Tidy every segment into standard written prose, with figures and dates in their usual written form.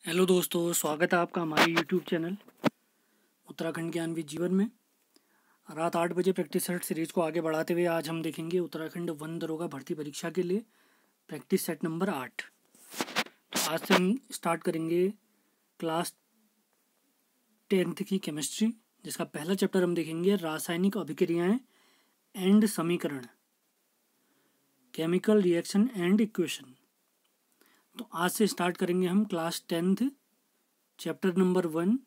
Hello दोस्तों, स्वागत है आपका हमारे यूट्यूब चैनल उत्तराखंड ज्ञान विद जीवन में। रात 8 बजे प्रैक्टिस सेट सीरीज को आगे बढ़ाते हुए आज हम देखेंगे उत्तराखंड वन दरोगा भर्ती परीक्षा के लिए प्रैक्टिस सेट नंबर 8। तो आज से हम स्टार्ट करेंगे क्लास 10th की केमिस्ट्री, जिसका पहला चैप्टर हम देखेंगे रासायनिक अभिक्रियाएं एंड समीकरण, केमिकल रिएक्शन एंड इक्वेशन। तो आज से स्टार्ट करेंगे हम क्लास 10th चैप्टर नंबर 1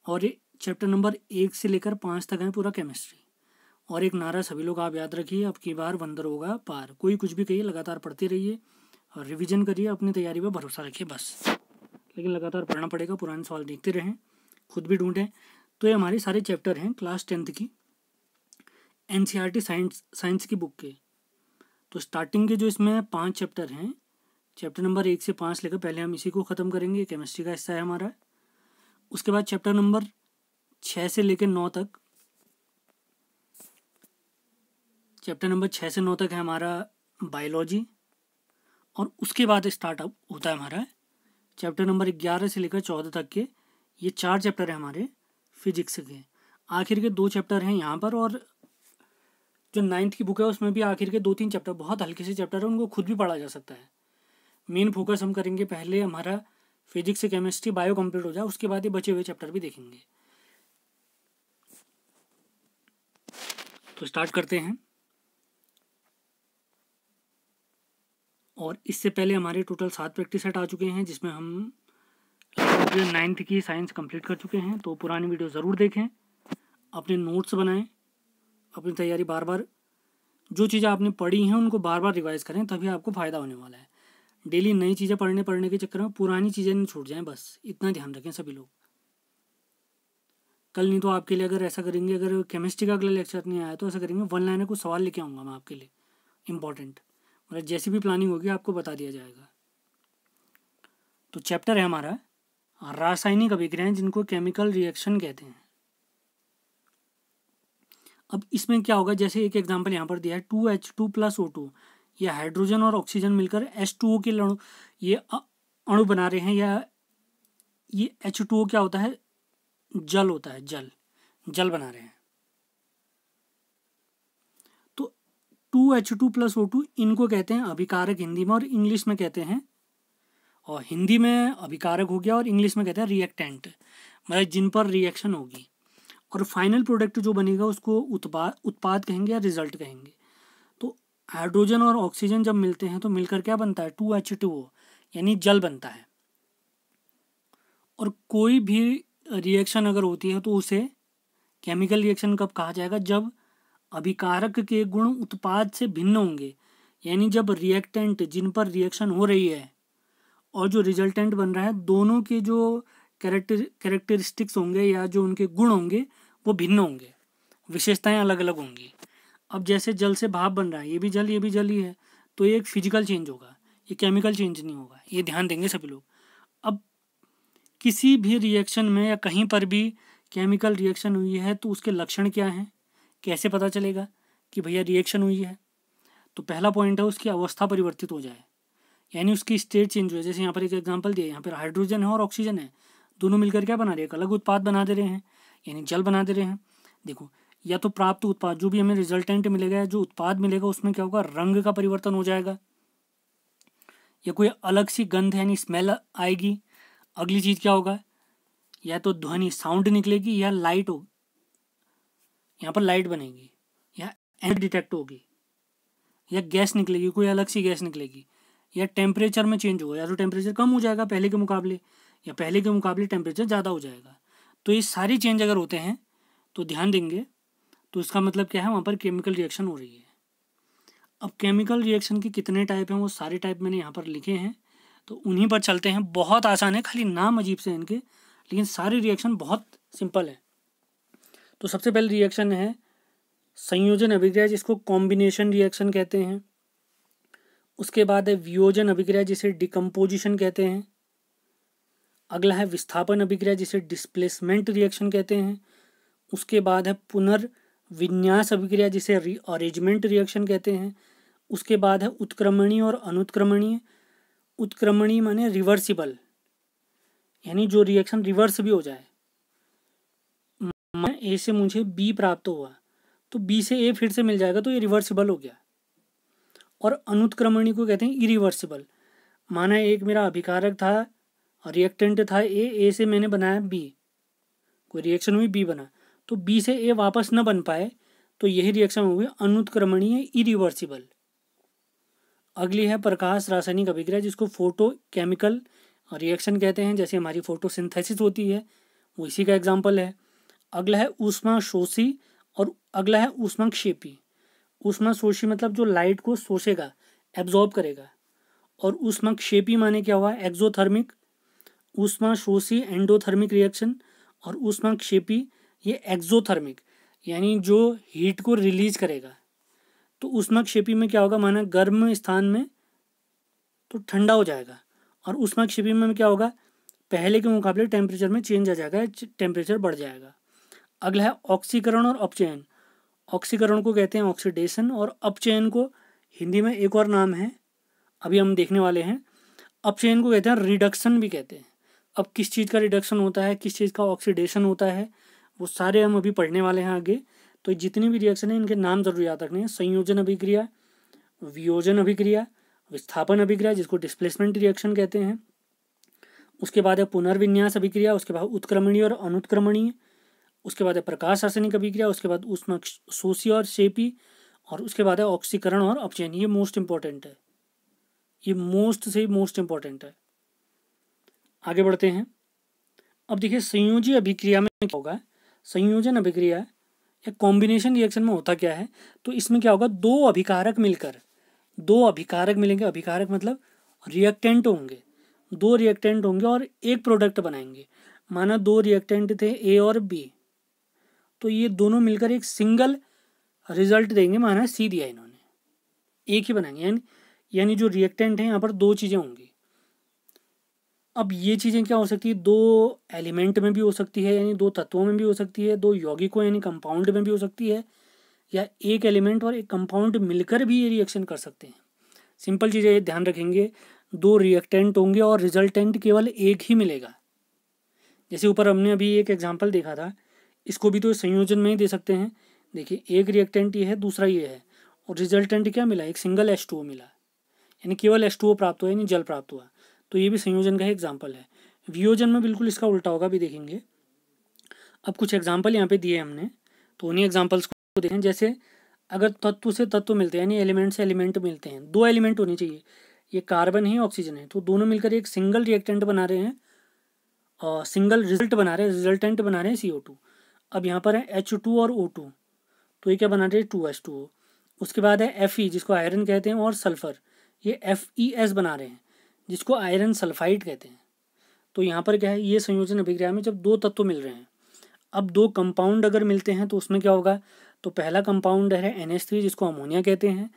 और चैप्टर नंबर 1 से लेकर 5 तक है पूरा केमिस्ट्री। और एक नारा सभी लोग आप याद रखिए, अब की बार वंदर होगा पार। कोई कुछ भी कहिए, लगातार पढ़ते रहिए और रिवीजन करिए, अपनी तैयारी पर भरोसा रखिए बस। लेकिन लगातार पढ़ना पड़ेगा, पुराने सवाल देखते रहें, खुद भी ढूंढें। तो ये हमारे सारे चैप्टर हैं क्लास 10th की NCERT साइंस की बुक के। तो स्टार्टिंग के जो इसमें 5 चैप्टर हैं, चैप्टर नंबर 1 से 5 लेकर पहले हम इसी को ख़त्म करेंगे, केमिस्ट्री का हिस्सा है हमारा। उसके बाद चैप्टर नंबर 6 से लेकर 9 तक, चैप्टर नंबर 6 से 9 तक है हमारा बायोलॉजी। और उसके बाद स्टार्ट होता है हमारा चैप्टर नंबर 11 से लेकर 14 तक के, ये 4 चैप्टर हैं हमारे फिजिक्स के। आखिर के 2 चैप्टर हैं यहाँ पर, और जो 9th की बुक है उसमें भी आखिर के 2-3 चैप्टर, बहुत हल्के से चैप्टर है, उनको खुद भी पढ़ा जा सकता है। मेन फोकस हम करेंगे पहले हमारा फिजिक्स से केमिस्ट्री बायो कंप्लीट हो जाए, उसके बाद ये बचे हुए चैप्टर भी देखेंगे। तो स्टार्ट करते हैं। और इससे पहले हमारे टोटल 7 प्रैक्टिस सेट आ चुके हैं, जिसमें हम 9th की साइंस कंप्लीट कर चुके हैं। तो पुरानी वीडियो ज़रूर देखें, अपने नोट्स बनाएं, अपनी तैयारी बार बार, जो चीज़ें आपने पढ़ी हैं उनको बार बार रिवाइज करें, तभी आपको फ़ायदा होने वाला है। डेली नई चीज़ें पढ़ने के चक्कर में पुरानी चीज़ें नहीं छूट जाएं, बस इतना ध्यान रखें सभी लोग। कल नहीं तो आपके लिए अगर ऐसा करेंगे, अगर केमिस्ट्री का अगला लेक्चर नहीं आया तो ऐसा करेंगे, 1 लाइन कुछ सवाल लेके आऊँगा मैं आपके लिए इंपॉर्टेंट, मतलब जैसी भी प्लानिंग होगी आपको बता दिया जाएगा। तो चैप्टर है हमारा रासायनिक अभिक्रियाएं, जिनको केमिकल रिएक्शन कहते हैं। अब इसमें क्या होगा, जैसे एक एग्जांपल यहाँ पर दिया है 2H2 + O2, ये हाइड्रोजन और ऑक्सीजन मिलकर H2O के ये अणु बना रहे हैं, या ये H2O क्या होता है, जल होता है, जल बना रहे हैं। तो 2H2 + O2 इनको कहते हैं अभिकारक हिंदी में, और इंग्लिश में कहते हैं, और हिंदी में अभिकारक हो गया और इंग्लिश में कहते हैं रिएक्टेंट, मतलब जिन पर रिएक्शन होगी। और फाइनल प्रोडक्ट जो बनेगा उसको उत्पाद कहेंगे या रिजल्ट कहेंगे। तो हाइड्रोजन और ऑक्सीजन जब मिलते हैं तो मिलकर क्या बनता है, 2H2O, यानी जल बनता है। और कोई भी रिएक्शन अगर होती है तो उसे केमिकल रिएक्शन कब कहा जाएगा, जब अभिकारक के गुण उत्पाद से भिन्न होंगे, यानी जब रिएक्टेंट जिन पर रिएक्शन हो रही है और जो रिजल्टेंट बन रहा है, दोनों के जो कैरेक्टरिस्टिक्स होंगे या जो उनके गुण होंगे वो भिन्न होंगे, विशेषताएं अलग अलग होंगी। अब जैसे जल से भाप बन रहा है, ये भी जल ही है, तो ये एक फिजिकल चेंज होगा, ये केमिकल चेंज नहीं होगा, ये ध्यान देंगे सभी लोग। अब किसी भी रिएक्शन में या कहीं पर भी केमिकल रिएक्शन हुई है तो उसके लक्षण क्या हैं, कैसे पता चलेगा कि भैया रिएक्शन हुई है। तो पहला पॉइंट है उसकी अवस्था परिवर्तित हो जाए, यानी उसकी स्टेट चेंज हो जाए। जैसे यहाँ पर एक एग्जांपल दिया, यहाँ पर हाइड्रोजन है और ऑक्सीजन है, दोनों मिलकर क्या बना रहे हैं, एक अलग उत्पाद बना दे रहे हैं, यानी जल बना दे रहे हैं। देखो, या तो प्राप्त उत्पाद, जो भी हमें रिजल्टेंट मिलेगा, जो उत्पाद मिलेगा, उसमें क्या होगा, रंग का परिवर्तन हो जाएगा, या कोई अलग सी गंध यानी स्मेल आएगी। अगली चीज़ क्या होगा, या तो ध्वनि साउंड निकलेगी, या लाइट हो, यहाँ पर लाइट बनेगी, या एनर्जी डिटेक्ट होगी, या गैस निकलेगी, कोई अलग सी गैस निकलेगी, या टेम्परेचर में चेंज होगा, या तो टेम्परेचर कम हो जाएगा पहले के मुकाबले, या पहले के मुकाबले टेम्परेचर ज़्यादा हो जाएगा। तो ये सारी चेंज अगर होते हैं तो ध्यान देंगे, तो इसका मतलब क्या है, वहाँ पर केमिकल रिएक्शन हो रही है। अब केमिकल रिएक्शन के कितने टाइप हैं, वो सारे टाइप मैंने यहाँ पर लिखे हैं, तो उन्हीं पर चलते हैं। बहुत आसान है, खाली नाम अजीब से इनके, लेकिन सारे रिएक्शन बहुत सिंपल है। तो सबसे पहले रिएक्शन है संयोजन अभिक्रिया, जिसको कॉम्बिनेशन रिएक्शन कहते हैं। उसके बाद है वियोजन अभिक्रिया, जिसे डिकम्पोजिशन कहते हैं। अगला है विस्थापन अभिक्रिया, जिसे डिस्प्लेसमेंट रिएक्शन कहते हैं। उसके बाद है पुनर्विन्यास अभिक्रिया, जिसे रीअरेंजमेंट रिएक्शन कहते हैं। उसके बाद है उत्क्रमणीय और अनुत्क्रमणीय। उत्क्रमणीय माने रिवर्सिबल, यानी जो रिएक्शन रिवर्स भी हो जाए, ए से मुझे बी प्राप्त हुआ तो बी से ए फिर से मिल जाएगा, तो ये रिवर्सिबल हो गया। और अनुत्क्रमणी को कहते हैं इरिवर्सिबल। माना एक मेरा अभिकारक था, रिएक्टेंट था ए से मैंने बनाया बी, कोई रिएक्शन हुई बी बना, तो बी से ए वापस न बन पाए, तो यही रिएक्शन हो गई अनुत्क्रमणीय इरिवर्सिबल। अगली है प्रकाश रासायनिक अभिक्रिया, जिसको फोटो केमिकल रिएक्शन कहते हैं, जैसे हमारी फोटोसिंथेसिस होती है, वो इसी का एग्जाम्पल है। अगला है ऊष्मा शोषी और अगला है ऊष्माक्षेपी। ऊष्मा शोषी मतलब जो लाइट को शोषेगा, एब्जॉर्ब करेगा, और ऊष्माक्षेपी माने क्या हुआ, एक्सोथर्मिक। ऊष्मा शोषी एंडोथर्मिक रिएक्शन और ऊष्माक्षेपी ये एक्सोथर्मिक, यानी जो हीट को रिलीज करेगा। तो ऊष्माक्षेपी में क्या होगा, माना गर्म स्थान में तो ठंडा हो जाएगा, और ऊष्माक्षेपी में क्या होगा, पहले के मुकाबले टेम्परेचर में चेंज आ जाएगा, टेम्परेचर बढ़ जाएगा। अगला है ऑक्सीकरण और अपचयन। ऑक्सीकरण को कहते हैं ऑक्सीडेशन, और अपचयन को हिंदी में एक और नाम है, अभी हम देखने वाले हैं। अपचयन को कहते हैं रिडक्शन भी कहते हैं। अब किस चीज़ का रिडक्शन होता है, किस चीज़ का ऑक्सीडेशन होता है, वो सारे हम अभी पढ़ने वाले हैं आगे। तो जितनी भी रिएक्शन है इनके नाम जरूर याद रखने हैं। संयोजन अभिक्रिया, वियोजन अभिक्रिया, विस्थापन अभिक्रिया जिसको डिस्प्लेसमेंट रिएक्शन कहते हैं, उसके बाद है पुनर्विन्यास अभिक्रिया, उसके बाद उत्क्रमणीय और अनुत्क्रमणीय, उसके बाद है प्रकाश रासायनिक अभिक्रिया, उसके बाद ऊष्मा शोषी और शेपी, और उसके बाद है ऑक्सीकरण और अपचयन। ये मोस्ट इंपॉर्टेंट है, ये मोस्ट से मोस्ट इंपॉर्टेंट है। आगे बढ़ते हैं। अब देखिए संयोजी अभिक्रिया में क्या होगा, संयोजन अभिक्रिया या कॉम्बिनेशन रिएक्शन में होता क्या है, तो इसमें क्या होगा, दो अभिकारक मिलेंगे। अभिकारक मतलब रिएक्टेंट होंगे, दो रिएक्टेंट होंगे और एक प्रोडक्ट बनाएंगे। माना दो रिएक्टेंट थे ए और बी, तो ये दोनों मिलकर एक सिंगल रिजल्ट देंगे। माना सी दिया इन्होंने, एक ही बनाएंगे, यानी जो रिएक्टेंट है यहाँ पर दो चीज़ें होंगी। अब ये चीज़ें क्या हो सकती है, दो एलिमेंट में भी हो सकती है, यानी दो तत्वों में भी हो सकती है, दो यौगिकों यानी कंपाउंड में भी हो सकती है, या एक एलिमेंट और एक कंपाउंड मिलकर भी ये रिएक्शन कर सकते हैं। सिंपल चीज़ें ध्यान रखेंगे, दो रिएक्टेंट होंगे और रिजल्टेंट केवल एक ही मिलेगा। जैसे ऊपर हमने अभी एक एग्जाम्पल देखा था, इसको भी तो संयोजन में ही दे सकते हैं। देखिए एक रिएक्टेंट ये है, दूसरा ये है, और रिजल्टेंट क्या मिला, एक सिंगल H2O मिला, यानी केवल H2O प्राप्त हुआ, यानी जल प्राप्त हुआ। तो ये भी संयोजन का ही एग्जाम्पल है। वियोजन में बिल्कुल इसका उल्टा होगा, भी देखेंगे। अब कुछ एग्जाम्पल यहाँ पे दिए हमने, तो उन्हीं एग्जाम्पल्स को देखें। जैसे अगर तत्व से तत्व मिलते हैं, यानी एलिमेंट से एलिमेंट मिलते हैं, दो एलिमेंट होने चाहिए, ये कार्बन है ऑक्सीजन है, तो दोनों मिलकर एक सिंगल रिएक्टेंट बना रहे हैं और सिंगल रिजल्ट बना रहे हैं, रिजल्टेंट बना रहे हैं CO2। अब यहाँ पर है H2 और O2, तो ये क्या बना रहे हैं 2H2O। उसके बाद है Fe जिसको आयरन कहते हैं, और सल्फर, ये FeS बना रहे हैं जिसको आयरन सल्फाइड कहते हैं। तो यहाँ पर क्या है, ये संयोजन अभिक्रिया में जब दो तत्व मिल रहे हैं। अब दो कंपाउंड अगर मिलते हैं तो उसमें क्या होगा, तो पहला कंपाउंड है NH3 जिसको अमोनिया कहते हैं।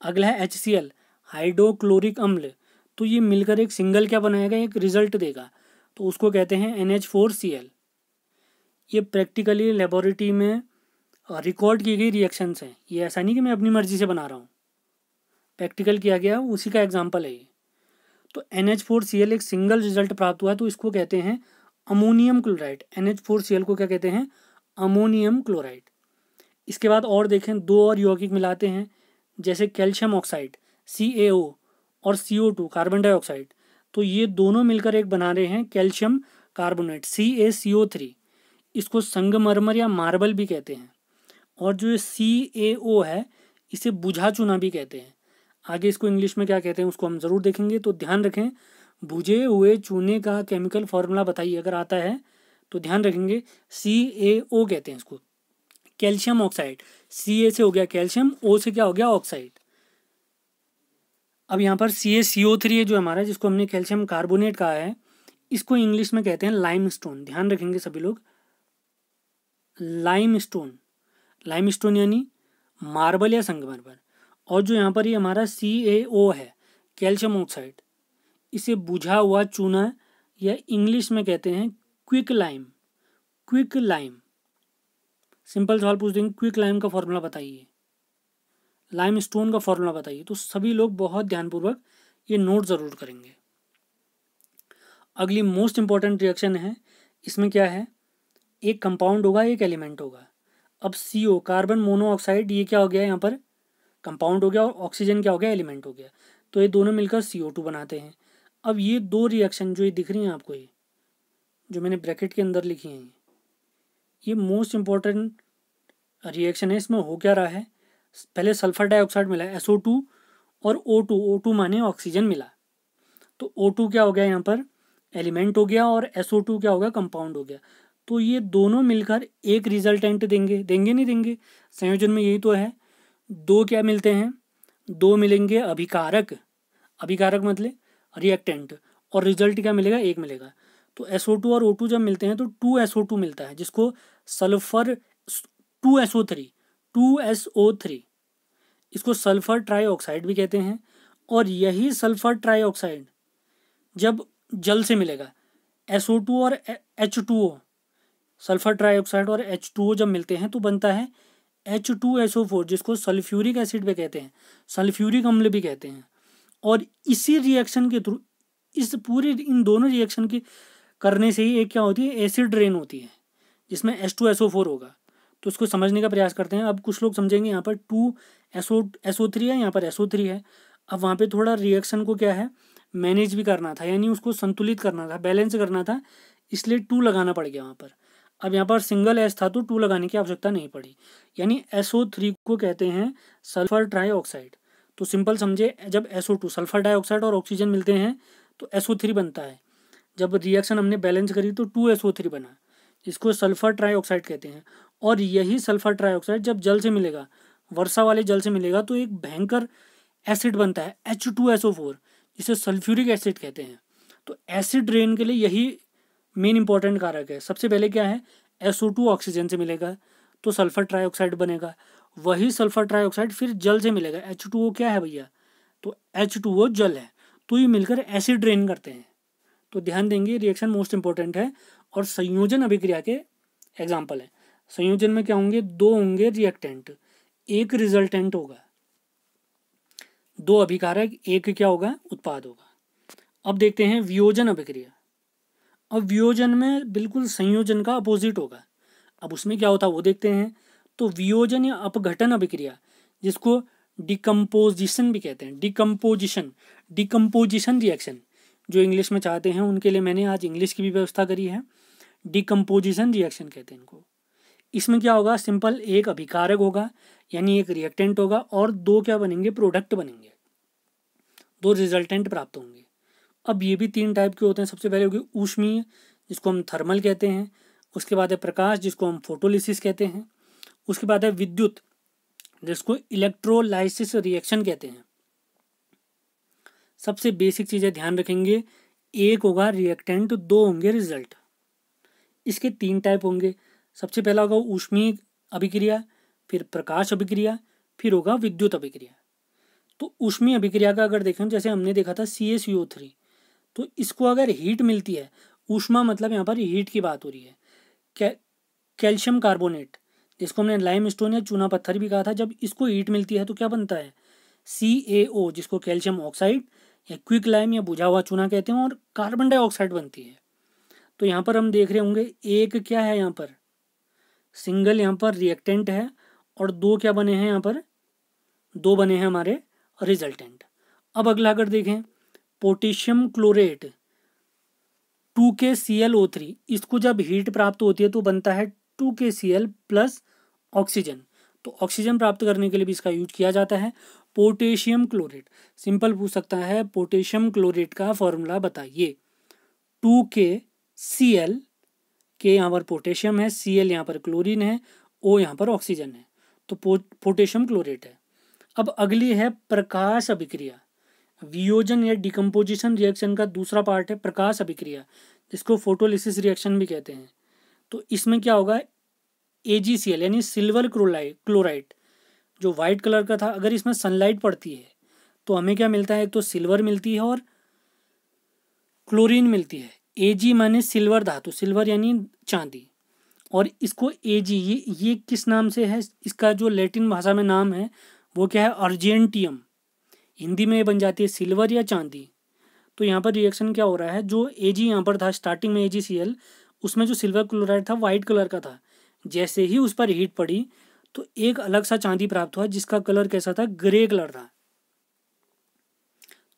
अगला है HCl हाइड्रोक्लोरिक अम्ल, तो ये मिलकर एक सिंगल क्या बनाएगा, एक रिजल्ट देगा, तो उसको कहते हैं NH4Cl। ये प्रैक्टिकली लेबोरेटरी में रिकॉर्ड की गई रिएक्शंस हैं, ये ऐसा नहीं कि मैं अपनी मर्जी से बना रहा हूँ, प्रैक्टिकल किया गया उसी का एग्जाम्पल है ये। तो NH4Cl एक सिंगल रिजल्ट प्राप्त हुआ है, तो इसको कहते हैं अमोनियम क्लोराइड। NH4Cl को क्या कहते हैं, अमोनियम क्लोराइड। इसके बाद और देखें, दो और यौगिक मिलाते हैं, जैसे कैल्शियम ऑक्साइड CaO और CO2 कार्बन डाइऑक्साइड, तो ये दोनों मिलकर एक बना रहे हैं कैल्शियम कार्बोनेट CaCO3। इसको संगमरमर या मार्बल भी कहते हैं। और जो CaO है इसे बुझा चूना भी कहते हैं। आगे इसको इंग्लिश में क्या कहते हैं उसको हम ज़रूर देखेंगे, तो ध्यान रखें, बुझे हुए चूने का केमिकल फॉर्मूला बताइए अगर आता है तो ध्यान रखेंगे, CaO कहते हैं इसको। कैल्शियम ऑक्साइड, Ca से हो गया कैल्शियम, O से क्या हो गया ऑक्साइड। अब यहाँ पर CaCO3 है जो हमारा, जिसको हमने कैल्शियम कार्बोनेट कहा है, इसको इंग्लिश में कहते हैं लाइमस्टोन। ध्यान रखेंगे सभी लोग, लाइमस्टोन यानी मार्बल या संगमरमर। और जो यहाँ पर ये हमारा CaO है कैल्शियम ऑक्साइड, इसे बुझा हुआ चूना या इंग्लिश में कहते हैं क्विक लाइम। सिंपल सवाल पूछ देंगे, क्विक लाइम का फॉर्मूला बताइए, लाइमस्टोन का फॉर्मूला बताइए, तो सभी लोग बहुत ध्यानपूर्वक ये नोट ज़रूर करेंगे। अगली मोस्ट इंपॉर्टेंट रिएक्शन है, इसमें क्या है, एक कंपाउंड होगा एक एलिमेंट होगा। अब CO कार्बन मोनोऑक्साइड ये क्या हो गया यहाँ पर कंपाउंड हो गया और ऑक्सीजन क्या हो गया एलिमेंट हो गया, तो ये दोनों मिलकर CO2 बनाते हैं। अब ये दो रिएक्शन जो ये दिख रही हैं आपको, ये जो मैंने ब्रैकेट के अंदर लिखी हैं, ये मोस्ट इंपॉर्टेंट रिएक्शन है। इसमें हो क्या रहा है, पहले सल्फर डाइऑक्साइड मिला SO2 और O2 माने ऑक्सीजन मिला, तो O2 क्या हो गया यहाँ पर एलिमेंट हो गया और SO2 क्या हो गया कंपाउंड हो गया। तो ये दोनों मिलकर एक रिजल्टेंट देंगे, देंगे नहीं देंगे, संयोजन में यही तो है। दो क्या मिलते हैं, दो मिलेंगे अभिकारक, अभिकारक मतलब रिएक्टेंट, और रिजल्ट क्या मिलेगा, एक मिलेगा। तो SO2 और O2 जब मिलते हैं तो 2SO2 मिलता है, जिसको सल्फर 2SO3 इसको सल्फर ट्राईऑक्साइड भी कहते हैं। और यही सल्फर ट्राईऑक्साइड जब जल से मिलेगा, SO2 और H2O, सल्फर ट्राईऑक्साइड और H2O जब मिलते हैं तो बनता है H2SO4, जिसको सल्फ्यूरिक एसिड भी कहते हैं, सल्फ्यूरिक अम्ल भी कहते हैं। और इसी रिएक्शन के थ्रू, इस पूरे इन दोनों रिएक्शन की करने से ही एक क्या होती है, एसिड रेन होती है, जिसमें H2SO4 होगा। तो इसको समझने का प्रयास करते हैं। अब कुछ लोग समझेंगे यहाँ पर 2SO3 है, यहाँ पर SO3 है। अब वहाँ पे थोड़ा रिएक्शन को क्या है मैनेज भी करना था, यानी उसको संतुलित करना था, बैलेंस करना था, इसलिए 2 लगाना पड़ गया वहाँ पर। अब यहाँ पर सिंगल S था तो 2 लगाने की आवश्यकता नहीं पड़ी, यानी SO3 को कहते हैं सल्फर ट्राईऑक्साइड। तो सिंपल समझे, जब SO2 सल्फर डाइऑक्साइड और ऑक्सीजन मिलते हैं तो SO3 बनता है। जब रिएक्शन हमने बैलेंस करी तो 2SO3 बना, जिसको सल्फर ट्राईऑक्साइड कहते हैं। और यही सल्फर ट्राईऑक्साइड जब जल से मिलेगा, वर्षा वाले जल से मिलेगा, तो एक भयंकर एसिड बनता है H2SO4, जिसे सल्फ्यूरिक एसिड कहते हैं। तो एसिड रेन के लिए यही मेन इंपॉर्टेंट कारक है। सबसे पहले क्या है, SO2 ऑक्सीजन से मिलेगा तो सल्फर ट्राईऑक्साइड बनेगा, वही सल्फर ट्राईऑक्साइड फिर जल से मिलेगा, H2O क्या है भैया, तो H2O जल है, तो ये मिलकर एसिड रेन करते हैं। तो ध्यान देंगे, रिएक्शन मोस्ट इंपॉर्टेंट है और संयोजन अभिक्रिया के एग्जाम्पल है। संयोजन में क्या होंगे, दो होंगे रिएक्टेंट, एक रिजल्टेंट होगा, दो अभिकारक, एक क्या होगा उत्पाद होगा। अब देखते हैं वियोजन अभिक्रिया। अब वियोजन में बिल्कुल संयोजन का अपोजिट होगा। अब उसमें क्या होता है वो देखते हैं। तो वियोजन या अपघटन अभिक्रिया, जिसको डिकम्पोजिशन भी कहते हैं, डिकम्पोजिशन रिएक्शन, जो इंग्लिश में चाहते हैं उनके लिए मैंने आज इंग्लिश की भी व्यवस्था करी है। डिकम्पोजिशन रिएक्शन कहते हैं इनको। इसमें क्या होगा, सिंपल एक अभिकारक होगा यानी एक रिएक्टेंट होगा और दो क्या बनेंगे, प्रोडक्ट बनेंगे, दो रिजल्टेंट प्राप्त होंगे। अब ये भी 3 टाइप के होते हैं। सबसे पहले होगी ऊष्मीय, जिसको हम थर्मल कहते हैं। उसके बाद है प्रकाश, जिसको हम फोटोलिसिस कहते हैं। उसके बाद है विद्युत, जिसको इलेक्ट्रोलाइसिस रिएक्शन कहते हैं। सबसे बेसिक चीज़ें ध्यान रखेंगे, एक होगा रिएक्टेंट, दो होंगे रिजल्ट। इसके 3 टाइप होंगे। सबसे पहला होगा ऊष्मीय अभिक्रिया, फिर प्रकाश अभिक्रिया, फिर होगा विद्युत अभिक्रिया। तो ऊष्मीय अभिक्रिया का अगर देखें, जैसे हमने देखा था CaCO3, तो इसको अगर हीट मिलती है, ऊष्मा मतलब यहाँ पर हीट की बात हो रही है। कैल्शियम कार्बोनेट, जिसको हमने लाइम स्टोन या चूना पत्थर भी कहा था, जब इसको हीट मिलती है तो क्या बनता है, CaO, जिसको कैल्शियम ऑक्साइड या क्विक लाइम या बुझा हुआ चूना कहते हैं, और कार्बन डाइऑक्साइड बनती है। तो यहाँ पर हम देख रहे होंगे, एक क्या है यहाँ पर सिंगल यहाँ पर रिएक्टेंट है, और दो क्या बने हैं यहाँ पर, दो बने हैं हमारे रिजल्टेंट। अब अगला अगर देखें, पोटेशियम क्लोरेट 2KClO3, इसको जब हीट प्राप्त होती है तो बनता है 2KCl प्लस ऑक्सीजन। तो ऑक्सीजन प्राप्त करने के लिए भी इसका यूज किया जाता है। पोटेशियम क्लोरेट, सिंपल पूछ सकता है पोटेशियम क्लोरेट का फॉर्मूला बताइए। 2KCl, के यहाँ पर पोटेशियम है, Cl यहाँ पर क्लोरीन है, O यहाँ पर ऑक्सीजन है, तो पोटेशियम क्लोरेट है। अब अगली है प्रकाश अभिक्रिया। वियोजन या डिकम्पोजिशन रिएक्शन का दूसरा पार्ट है प्रकाश अभिक्रिया, जिसको फोटोलिसिस रिएक्शन भी कहते हैं। तो इसमें क्या होगा, AgCl यानी सिल्वर क्लोराइड जो वाइट कलर का था, अगर इसमें सनलाइट पड़ती है तो हमें क्या मिलता है, एक तो सिल्वर मिलती है और क्लोरीन मिलती है। Ag माने सिल्वर धातु, सिल्वर यानी चांदी, और इसको Ag ये किस नाम से है, इसका जो लैटिन भाषा में नाम है वो क्या है, अर्जेंटियम। हिंदी में बन जाती है सिल्वर या चांदी। तो यहाँ पर रिएक्शन क्या हो रहा है, जो Ag यहाँ पर था स्टार्टिंग में AgCl, उसमें जो सिल्वर क्लोराइड था वाइट कलर का था, जैसे ही उस पर हीट पड़ी तो एक अलग सा चांदी प्राप्त हुआ जिसका कलर कैसा था, ग्रे कलर था।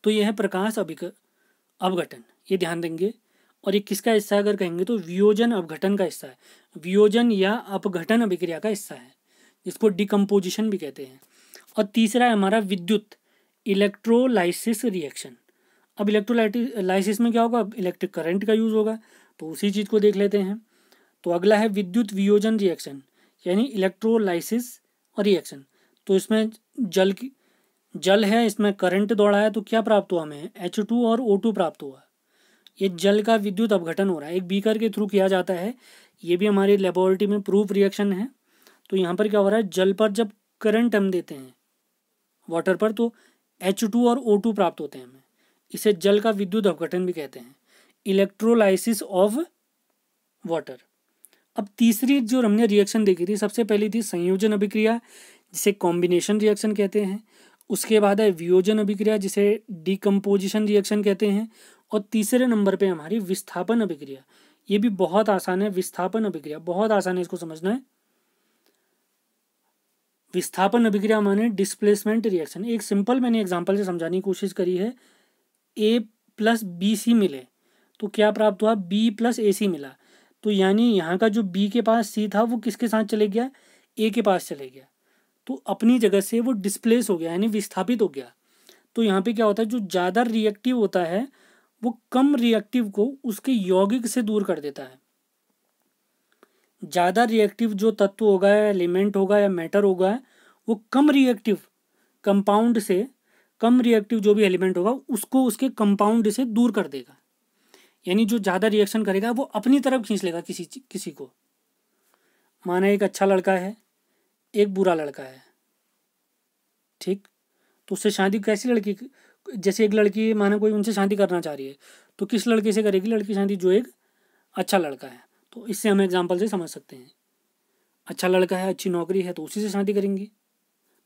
तो यह है प्रकाश अपघटन, ये ध्यान देंगे। और ये किसका हिस्सा है अगर कहेंगे तो वियोजन अपघटन का हिस्सा है, वियोजन या अपघटन अभिक्रिया का हिस्सा है, जिसको डिकम्पोजिशन भी कहते हैं। और तीसरा है हमारा विद्युत इलेक्ट्रोलाइसिस रिएक्शन। अब इलेक्ट्रोलाइसिस में क्या होगा, इलेक्ट्रिक करंट का यूज होगा, तो उसी चीज को देख लेते हैं। तो अगला है विद्युत वियोजन रिएक्शन, यानी इलेक्ट्रोलाइसिस और रिएक्शन। तो इसमें जल है, इसमें करंट दौड़ा है, तो क्या प्राप्त हुआ हमें, H2 और O2 प्राप्त हुआ। ये जल का विद्युत अपघटन हो रहा है, एक बीकर के थ्रू किया जाता है, ये भी हमारी लेबोरेटरी में प्रूफ रिएक्शन है। तो यहाँ पर क्या हो रहा है, जल पर जब करंट हम देते हैं वाटर पर तो H2 और O2 प्राप्त होते हैं हमें, इसे जल का विद्युत अपघटन भी कहते हैं, इलेक्ट्रोलाइसिस ऑफ वाटर। अब तीसरी जो हमने रिएक्शन देखी थी, सबसे पहली थी संयोजन अभिक्रिया जिसे कॉम्बिनेशन रिएक्शन कहते हैं, उसके बाद है वियोजन अभिक्रिया जिसे डिकम्पोजिशन रिएक्शन कहते हैं, और तीसरे नंबर पे हमारी विस्थापन अभिक्रिया। ये भी बहुत आसान है, विस्थापन अभिक्रिया बहुत आसान है, इसको समझना है। विस्थापन अभिक्रिया माने डिस्प्लेसमेंट रिएक्शन। एक सिंपल मैंने एग्जांपल से समझाने की कोशिश करी है, A + BC मिले तो क्या प्राप्त हुआ, B + AC मिला, तो यानी यहाँ का जो B के पास C था वो किसके साथ चले गया, A के पास चले गया, तो अपनी जगह से वो डिस्प्लेस हो गया, यानी विस्थापित हो गया। तो यहाँ पे क्या होता है, जो ज़्यादा रिएक्टिव होता है वो कम रिएक्टिव को उसके यौगिक से दूर कर देता है। ज़्यादा रिएक्टिव जो तत्व होगा या एलिमेंट होगा या मैटर होगा, वो कम रिएक्टिव कंपाउंड से, कम रिएक्टिव जो भी एलिमेंट होगा उसको उसके कंपाउंड से दूर कर देगा। यानी जो ज़्यादा रिएक्शन करेगा वो अपनी तरफ खींच लेगा किसी को। माना एक अच्छा लड़का है, एक बुरा लड़का है, ठीक, तो उससे शादी कैसी लड़की, जैसे एक लड़की माना कोई उनसे शादी करना चाह रही है, तो किस लड़के से करेगी लड़की शादी, जो एक अच्छा लड़का है। तो इससे हम एग्जाम्पल से समझ सकते हैं, अच्छा लड़का है, अच्छी नौकरी है, तो उसी से शादी करेंगी।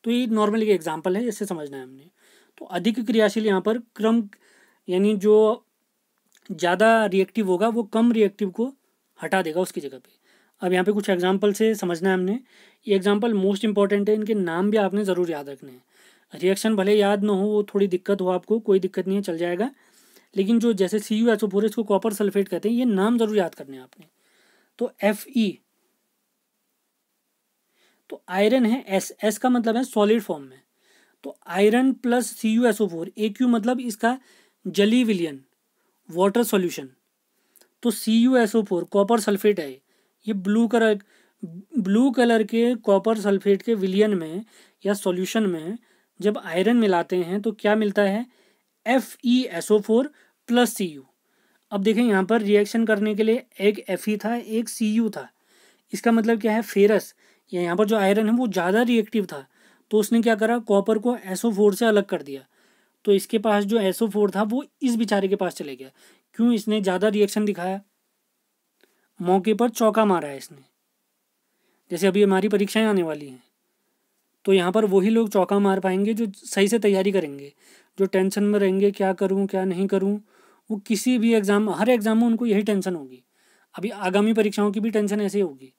तो ये नॉर्मली एक एग्जाम्पल है, इससे समझना है हमने। तो अधिक क्रियाशील यहाँ पर क्रम, यानी जो ज़्यादा रिएक्टिव होगा वो कम रिएक्टिव को हटा देगा उसकी जगह पे। अब यहाँ पे कुछ एग्जाम्पल से समझना है हमने। ये एग्जाम्पल मोस्ट इंपॉर्टेंट है, इनके नाम भी आपने ज़रूर याद रखने हैं। रिएक्शन भले याद ना हो, वो थोड़ी दिक्कत हो आपको, कोई दिक्कत नहीं है, चल जाएगा, लेकिन जो जैसे CuSO4 इसको कॉपर सल्फेट कहते हैं, ये नाम ज़रूर याद करने हैं आपने। तो Fe, तो आयरन है S का मतलब है सॉलिड फॉर्म में, तो आयरन + CuSO4, AQ मतलब इसका जली विलयन, वाटर सॉल्यूशन। तो CuSO4 कॉपर सल्फेट है, ये ब्लू कलर के कॉपर सल्फेट के विलयन में या सॉल्यूशन में जब आयरन मिलाते हैं तो क्या मिलता है, FeSO4 + Cu। अब देखें यहाँ पर रिएक्शन करने के लिए एक Fe था, एक Cu था, इसका मतलब क्या है, फेरस या यहाँ पर जो आयरन है वो ज़्यादा रिएक्टिव था, तो उसने क्या करा, कॉपर को SO4 से अलग कर दिया, तो इसके पास जो SO4 था वो इस बेचारे के पास चले गया। क्यों, इसने ज़्यादा रिएक्शन दिखाया, मौके पर चौका मारा है इसने। जैसे अभी हमारी परीक्षाएं आने वाली हैं, तो यहाँ पर वही लोग चौका मार पाएंगे जो सही से तैयारी करेंगे, जो टेंशन में रहेंगे क्या करूँ क्या नहीं करूँ, वो किसी भी एग्ज़ाम, हर एग्ज़ाम में उनको यही टेंशन होगी। अभी आगामी परीक्षाओं की भी टेंशन ऐसे होगी।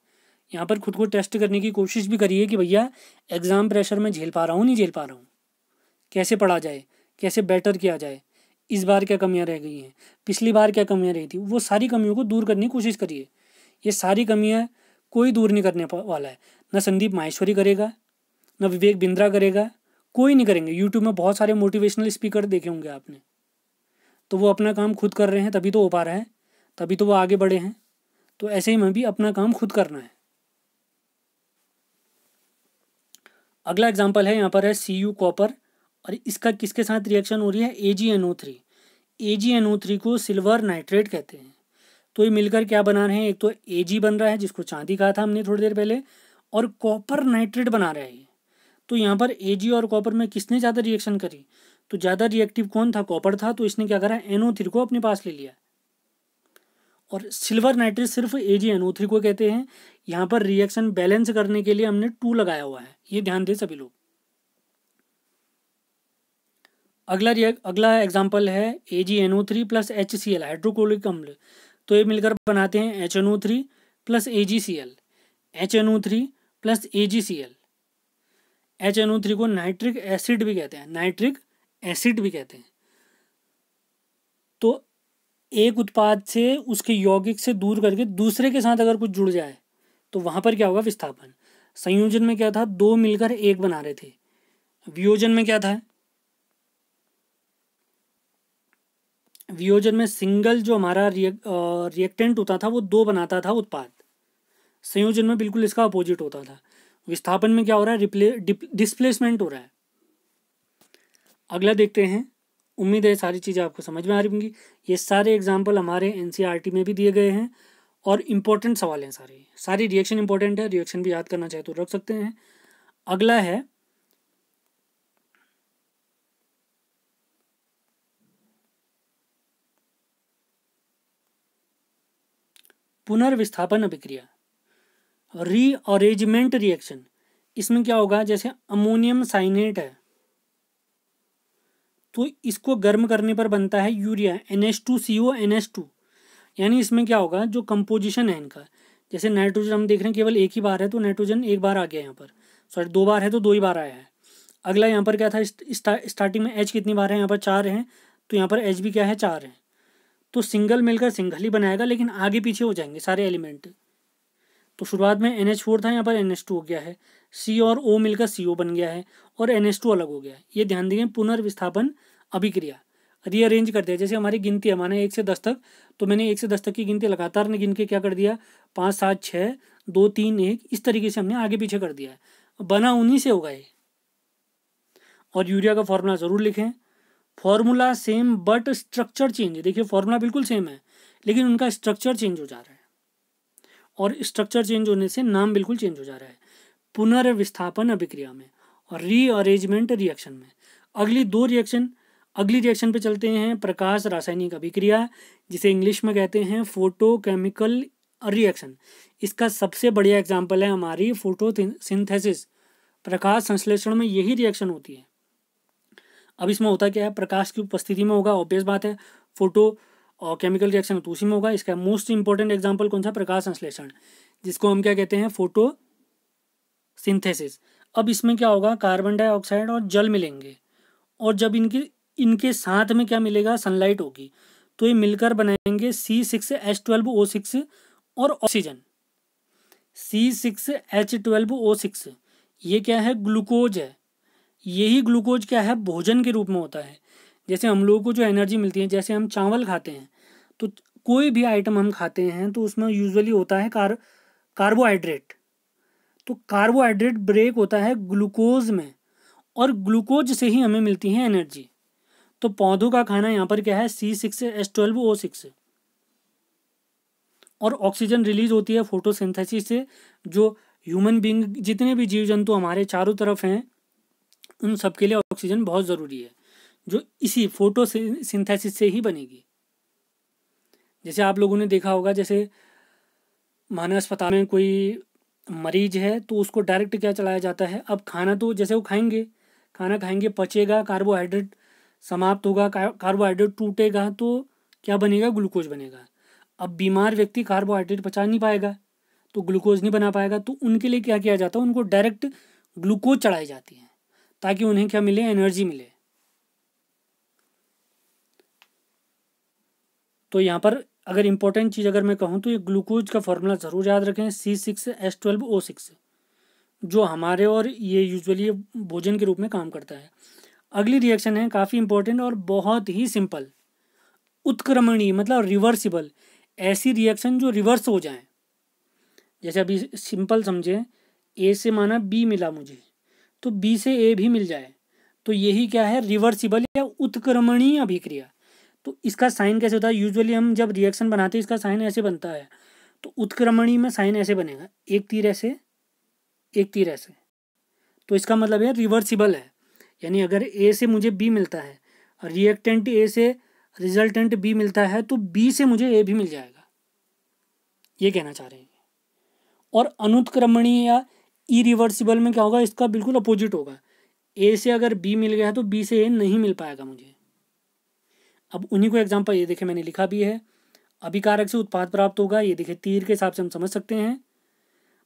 यहाँ पर खुद को टेस्ट करने की कोशिश भी करिए कि भैया एग्ज़ाम प्रेशर में झेल पा रहा हूँ नहीं झेल पा रहा हूँ, कैसे पढ़ा जाए, कैसे बेटर किया जाए, इस बार क्या कमियां रह गई हैं, पिछली बार क्या कमियां रही थी, वो सारी कमियों को दूर करने की कोशिश करिए। ये सारी कमियां कोई दूर नहीं करने वाला है, ना संदीप माहेश्वरी करेगा, ना विवेक बिंद्रा करेगा, कोई नहीं करेंगे। यूट्यूब में बहुत सारे मोटिवेशनल स्पीकर देखे होंगे आपने, तो वो अपना काम खुद कर रहे हैं, तभी तो हो पा रहा है, तभी तो वो आगे बढ़े हैं। तो ऐसे ही हमें भी अपना काम खुद करना है। अगला एग्जाम्पल है, यहाँ पर है Cu कॉपर, और इसका किसके साथ रिएक्शन हो रही है, AgNO3। AgNO3 को सिल्वर नाइट्रेट कहते हैं। तो ये मिलकर क्या बना रहे हैं, एक तो Ag बन रहा है जिसको चांदी कहा था हमने थोड़ी देर पहले, और कॉपर नाइट्रेट बना रहा है ये। तो यहाँ पर Ag और कॉपर में किसने ज़्यादा रिएक्शन करी, तो ज़्यादा रिएक्टिव कौन था, कॉपर था, तो इसने क्या करा, NO3 को अपने पास ले लिया। और सिल्वर नाइट्रेट सिर्फ AgNO3 को कहते हैं। यहाँ पर रिएक्शन बैलेंस करने के लिए हमने 2 लगाया हुआ है, ये ध्यान दें सभी लोग। अगला एग्जाम्पल है AgNO3 प्लस HCl हाइड्रोक्लोरिक अम्ल। तो ये मिलकर बनाते हैं HNO3 plus AgCl। HNO3 plus AgCl। HNO3 को नाइट्रिक एसिड भी कहते हैं, नाइट्रिक एसिड भी कहते हैं। तो एक उत्पाद से उसके यौगिक से दूर करके दूसरे के साथ अगर कुछ जुड़ जाए तो वहां पर क्या होगा? विस्थापन। संयोजन में क्या था? दो मिलकर एक बना रहे थे। वियोजन में क्या था? वियोजन में सिंगल जो हमारा रिएक्टेंट होता था वो दो बनाता था उत्पाद। संयोजन में बिल्कुल इसका अपोजिट होता था। विस्थापन में क्या हो रहा है? डिस्प्लेसमेंट हो रहा है। अगला देखते हैं। उम्मीद है सारी चीज़ें आपको समझ में आ रही होंगी। ये सारे एग्जाम्पल हमारे NCERT में भी दिए गए हैं और इम्पोर्टेंट सवाल हैं सारे। सारी रिएक्शन इंपॉर्टेंट है, रिएक्शन भी याद करना चाहे तो रख सकते हैं। अगला है पुनर्विस्थापन अभिक्रिया, रीअरेंजमेंट रिएक्शन। इसमें क्या होगा? जैसे अमोनियम साइनेट है तो इसको गर्म करने पर बनता है यूरिया NH2CO NH2। यानी इसमें क्या होगा? जो कंपोजिशन है इनका, जैसे नाइट्रोजन हम देख रहे हैं केवल एक ही बार है तो नाइट्रोजन एक बार आ गया यहाँ पर, सॉरी दो बार है तो दो ही बार आया है। अगला यहाँ पर क्या था? स्टार्टिंग में H कितनी बार है? यहाँ पर 4 है, तो यहाँ पर H भी क्या है? 4 है। तो सिंगल मिलकर सिंगल ही बनाएगा, लेकिन आगे पीछे हो जाएंगे सारे एलिमेंट। तो शुरुआत में NH4 था, यहाँ पर NH2 हो गया है। C और O मिलकर CO बन गया है और NH2 अलग हो गया है। ये ध्यान देंगे, पुनर्विस्थापन अभिक्रिया। रीअरेंज कर दिया। जैसे हमारी गिनती है, माना 1 से 10 तक, तो मैंने 1 से 10 तक की गिनती लगातार ने गिन के क्या कर दिया? 5 7 6 2 3 1, इस तरीके से हमने आगे पीछे कर दिया है। बना उन्हीं से होगा ये। और यूरिया का फॉर्मूला जरूर लिखें। Formula same but structure change. देखिए फॉर्मूला बिल्कुल सेम है लेकिन उनका स्ट्रक्चर चेंज हो जा रहा है, और स्ट्रक्चर चेंज होने से नाम बिल्कुल चेंज हो जा रहा है। पुनर्विस्थापन अभिक्रिया में और रीअरेंजमेंट रिएक्शन में। अगली रिएक्शन पे चलते हैं। प्रकाश रासायनिक अभिक्रिया, जिसे इंग्लिश में कहते हैं फोटोकेमिकल रिएक्शन। इसका सबसे बढ़िया एग्जाम्पल है हमारी फोटोसिंथेसिस। प्रकाश संश्लेषण में यही रिएक्शन होती है। अब इसमें होता क्या है? प्रकाश की उपस्थिति में होगा, ऑब्वियस बात है। फोटो और केमिकल रिएक्शन तो उसी में होगा। इसका मोस्ट इंपॉर्टेंट एग्जाम्पल कौन सा? प्रकाश संश्लेषण, जिसको हम क्या कहते हैं? Photo synthesis. अब इसमें क्या होगा? कार्बन डाइऑक्साइड और जल मिलेंगे, और जब इनके साथ में क्या मिलेगा? सनलाइट होगी, तो ये मिलकर बनाएंगे C6H12O6 और ऑक्सीजन। C6H12O6 ये क्या है? ग्लूकोज है। यही ग्लूकोज क्या है? भोजन के रूप में होता है। जैसे हम लोगों को जो एनर्जी मिलती है, जैसे हम चावल खाते हैं तो कोई भी आइटम हम खाते हैं तो उसमें यूजुअली होता है कार्बोहाइड्रेट। तो कार्बोहाइड्रेट ब्रेक होता है ग्लूकोज में, और ग्लूकोज से ही हमें मिलती है एनर्जी। तो पौधों का खाना यहाँ पर क्या है? C6H12O6। और ऑक्सीजन रिलीज होती है फोटोसिंथेसिस से। जो ह्यूमन बींग, जितने भी जीव जंतु हमारे चारों तरफ हैं, उन सबके लिए ऑक्सीजन बहुत ज़रूरी है, जो इसी फोटोसिंथेसिस से ही बनेगी। जैसे आप लोगों ने देखा होगा, जैसे मानव अस्पताल में कोई मरीज है तो उसको डायरेक्ट क्या चलाया जाता है? अब खाना तो जैसे वो खाना खाएंगे, पचेगा, कार्बोहाइड्रेट समाप्त होगा, कार्बोहाइड्रेट टूटेगा तो क्या बनेगा? ग्लूकोज बनेगा। अब बीमार व्यक्ति कार्बोहाइड्रेट पचा नहीं पाएगा तो ग्लूकोज नहीं बना पाएगा, तो उनके लिए क्या किया जाता है? उनको डायरेक्ट ग्लूकोज चढ़ाई जाती है ताकि उन्हें क्या मिले? एनर्जी मिले। तो यहाँ पर अगर इंपॉर्टेंट चीज़ अगर मैं कहूँ तो ये ग्लूकोज का फॉर्मूला ज़रूर याद रखें, C6H12O6, जो हमारे और ये यूजुअली भोजन के रूप में काम करता है। अगली रिएक्शन है काफ़ी इंपॉर्टेंट और बहुत ही सिंपल, उत्क्रमणीय मतलब रिवर्सिबल। ऐसी रिएक्शन जो रिवर्स हो जाए। जैसे अभी सिंपल समझे, A से माना B मिला मुझे, तो B से A भी मिल जाए, तो यही क्या है? रिवर्सिबल या उत्क्रमणीय अभिक्रिया। तो इसका साइन कैसे होता है? यूजुअली हम जब रिएक्शन बनाते हैं इसका साइन ऐसे बनता है, तो उत्क्रमणीय में साइन ऐसे बनेगा, एक तीर ऐसे, एक तीर ऐसे। तो इसका मतलब है रिवर्सिबल है। यानी अगर A से मुझे B मिलता है, रिएक्टेंट A से रिजल्टेंट B मिलता है, तो B से मुझे A भी मिल जाएगा, ये कहना चाह रहे हैं। और अनुत्क्रमणीय या इरिवर्सिबल में क्या होगा? इसका बिल्कुल अपोजिट होगा। ए से अगर बी मिल गया तो बी से ए नहीं मिल पाएगा मुझे। अब उन्हीं को एग्जांपल ये देखे मैंने लिखा भी है, अभिकारक से उत्पाद प्राप्त होगा, ये देखिए तीर के हिसाब से हम समझ सकते हैं।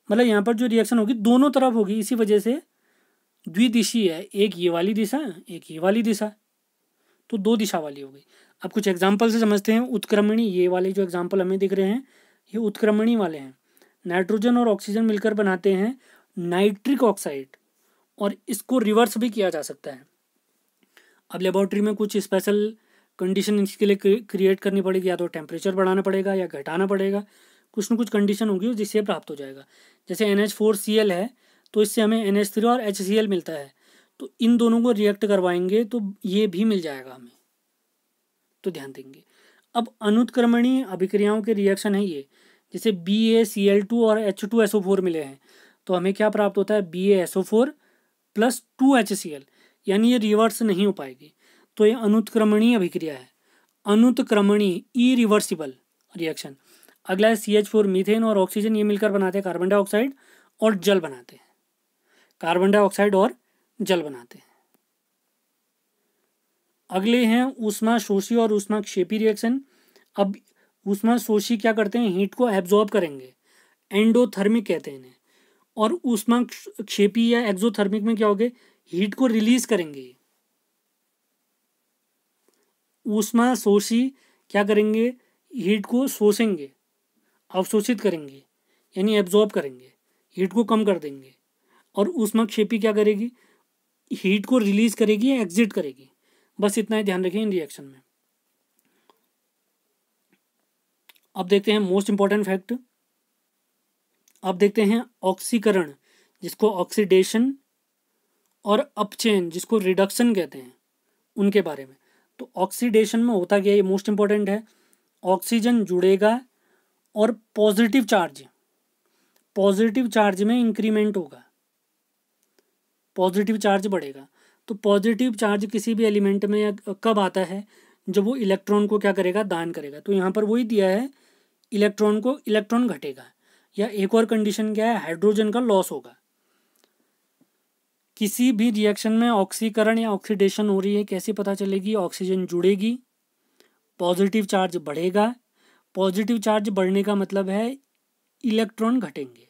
मतलब यहाँ पर जो रिएक्शन होगी दोनों तरफ होगी, इसी वजह से द्विदिशीय है, एक ये वाली दिशा एक ये वाली दिशा, तो दो दिशा वाली हो गई। अब कुछ एग्जाम्पल से समझते हैं। उत्क्रमणी, ये वाले जो एग्जाम्पल हमें दिख रहे हैं ये उत्क्रमणी वाले हैं। नाइट्रोजन और ऑक्सीजन मिलकर बनाते हैं नाइट्रिक ऑक्साइड, और इसको रिवर्स भी किया जा सकता है। अब लेबोरेटरी में कुछ स्पेशल कंडीशन इसके लिए क्रिएट करनी पड़ेगी, या तो टेम्परेचर बढ़ाना पड़ेगा या घटाना पड़ेगा, कुछ न कुछ कंडीशन होगी जिससे प्राप्त हो जाएगा। जैसे NH4Cl है तो इससे हमें NH3 और HCl मिलता है, तो इन दोनों को रिएक्ट करवाएंगे तो ये भी मिल जाएगा हमें, तो ध्यान देंगे। अब अनुत्क्रमणीय अभिक्रियाओं के रिएक्शन है ये, जैसे BaCl2 और H2SO4 मिले हैं तो हमें क्या प्राप्त होता है, BaSO4 + 2HCl, यानी ये रिवर्स नहीं हो पाएगी, तो ये अनुत्क्रमणीय अभिक्रिया है। अनुत्क्रमणीय इरिवर्सिबल रिएक्शन। अगला है CH4 मीथेन और ऑक्सीजन, ये मिलकर बनाते हैं कार्बन डाइऑक्साइड और जल बनाते हैं, कार्बन डाइऑक्साइड और जल बनाते हैं। अगले हैं ऊष्माशोषी और ऊष्माक्षेपी रिएक्शन। अब ऊष्माशोषी क्या करते हैं, हीट को एब्जॉर्ब करेंगे, एंडोथर्मिक कहते हैं इन्हें, और ऊष्माक्षेपी या एक्सोथर्मिक में क्या होगे, हीट को रिलीज करेंगे। ऊष्माशोषी क्या करेंगे, हीट को शोषेंगे, अवशोषित करेंगे, यानी एब्जॉर्ब करेंगे, हीट को कम कर देंगे। और ऊष्माक्षेपी क्या करेगी, हीट को रिलीज करेगी या एग्जिट करेगी। बस इतना ही ध्यान रखें इन रिएक्शन में। अब देखते हैं मोस्ट इंपॉर्टेंट फैक्ट। अब देखते हैं ऑक्सीकरण, जिसको ऑक्सीडेशन, और अपचयन, जिसको रिडक्शन कहते हैं, उनके बारे में। तो ऑक्सीडेशन में होता क्या है, ये मोस्ट इंपॉर्टेंट है। ऑक्सीजन जुड़ेगा और पॉजिटिव चार्ज में इंक्रीमेंट होगा, पॉजिटिव चार्ज बढ़ेगा। तो पॉजिटिव चार्ज किसी भी एलिमेंट में कब आता है, जब वो इलेक्ट्रॉन को क्या करेगा, दान करेगा। तो यहाँ पर वही दिया है, इलेक्ट्रॉन घटेगा, या एक और कंडीशन क्या है, हाइड्रोजन का लॉस होगा। किसी भी रिएक्शन में ऑक्सीकरण या ऑक्सीडेशन हो रही है, कैसे पता चलेगी, ऑक्सीजन जुड़ेगी, पॉजिटिव चार्ज बढ़ेगा। पॉजिटिव चार्ज बढ़ने का मतलब है इलेक्ट्रॉन घटेंगे।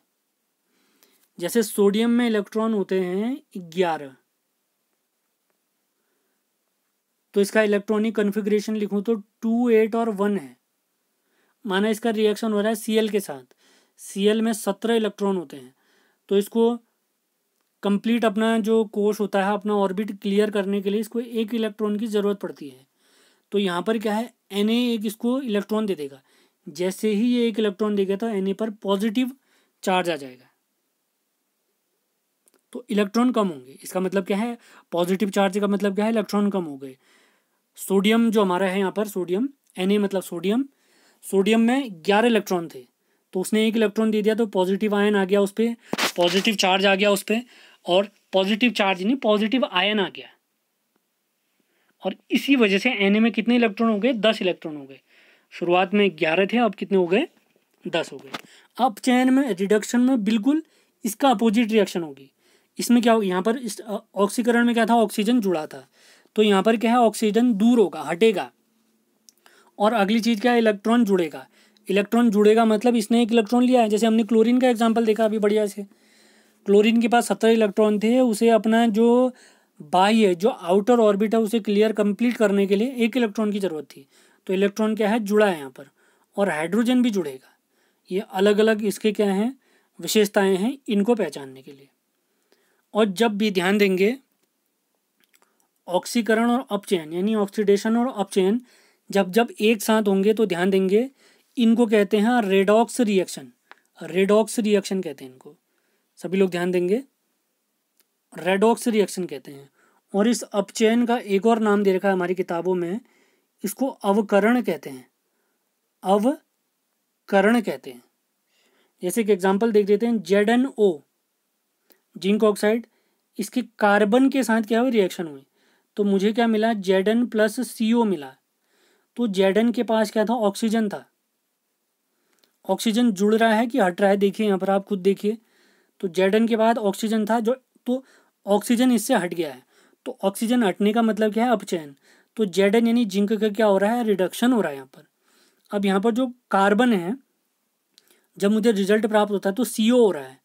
जैसे सोडियम में इलेक्ट्रॉन होते हैं 11, तो इसका इलेक्ट्रॉनिक कॉन्फ़िगरेशन लिखूं तो 2, 8 और 1 है। माना इसका रिएक्शन हो रहा है Cl के साथ, Cl में 17 इलेक्ट्रॉन होते हैं, तो इसको कंप्लीट अपना जो कोश होता है, अपना ऑर्बिट क्लियर करने के लिए इसको एक इलेक्ट्रॉन की ज़रूरत पड़ती है। तो यहाँ पर क्या है, Na एक इसको इलेक्ट्रॉन दे देगा। जैसे ही ये एक इलेक्ट्रॉन देगा तो Na पर पॉजिटिव चार्ज आ जाएगा, तो इलेक्ट्रॉन कम होंगे। इसका मतलब क्या है, पॉजिटिव चार्ज का मतलब क्या है, इलेक्ट्रॉन कम हो गए। सोडियम जो हमारा है यहाँ पर, सोडियम, Na मतलब सोडियम में 11 इलेक्ट्रॉन थे, तो उसने एक इलेक्ट्रॉन दे दिया तो पॉजिटिव आयन आ गया उस पर, पॉजिटिव चार्ज आ गया उस पर, और पॉजिटिव चार्ज नहीं, पॉजिटिव आयन आ गया। और इसी वजह से Na में कितने इलेक्ट्रॉन हो गए, 10 इलेक्ट्रॉन हो गए। शुरुआत में 11 थे, अब कितने हो गए, 10 हो गए। अब चयन में, रिडक्शन में बिल्कुल इसका अपोजिट रिएक्शन होगी। इसमें क्या होगा, यहाँ पर इस ऑक्सीकरण में क्या था, ऑक्सीजन जुड़ा था, तो यहाँ पर क्या है, ऑक्सीजन दूर होगा, हटेगा। और अगली चीज़ क्या है, इलेक्ट्रॉन जुड़ेगा। इलेक्ट्रॉन जुड़ेगा मतलब इसने एक इलेक्ट्रॉन लिया है। जैसे हमने क्लोरीन का एग्जाम्पल देखा अभी बढ़िया से, क्लोरीन के पास 17 इलेक्ट्रॉन थे, उसे अपना जो बाह्य जो आउटर ऑर्बिट है उसे क्लियर कंप्लीट करने के लिए एक इलेक्ट्रॉन की ज़रूरत थी, तो इलेक्ट्रॉन क्या है, जुड़ा है यहाँ पर। और हाइड्रोजन भी जुड़ेगा। ये अलग अलग इसके क्या हैं, विशेषताएं हैं, इनको पहचानने के लिए। और जब भी ध्यान देंगे, ऑक्सीकरण और अपचयन यानी ऑक्सीडेशन और अपचयन जब एक साथ होंगे तो ध्यान देंगे, इनको कहते हैं रेडॉक्स रिएक्शन। रेडॉक्स रिएक्शन कहते हैं इनको, सभी लोग ध्यान देंगे, रेडॉक्स रिएक्शन कहते हैं। और इस अपचयन का एक और नाम दे रखा है हमारी किताबों में, इसको अवकरण कहते हैं, अवकरण कहते हैं। जैसे कि एग्जांपल देख देते हैं, ZnO जिंक ऑक्साइड, इसके कार्बन के साथ क्या हुई, रिएक्शन हुई, तो मुझे क्या मिला, Zn + CO मिला। तो Zn के पास क्या था, ऑक्सीजन था। ऑक्सीजन जुड़ रहा है कि हट रहा है, देखिए यहाँ पर आप खुद देखिए, तो Zn के बाद ऑक्सीजन था जो, तो ऑक्सीजन इससे हट गया है, तो ऑक्सीजन हटने का मतलब क्या है, अपचयन। तो Zn यानी जिंक का क्या हो रहा है, रिडक्शन हो रहा है यहाँ पर। अब यहाँ पर जो कार्बन है, जब मुझे रिजल्ट प्राप्त होता है तो CO हो रहा है,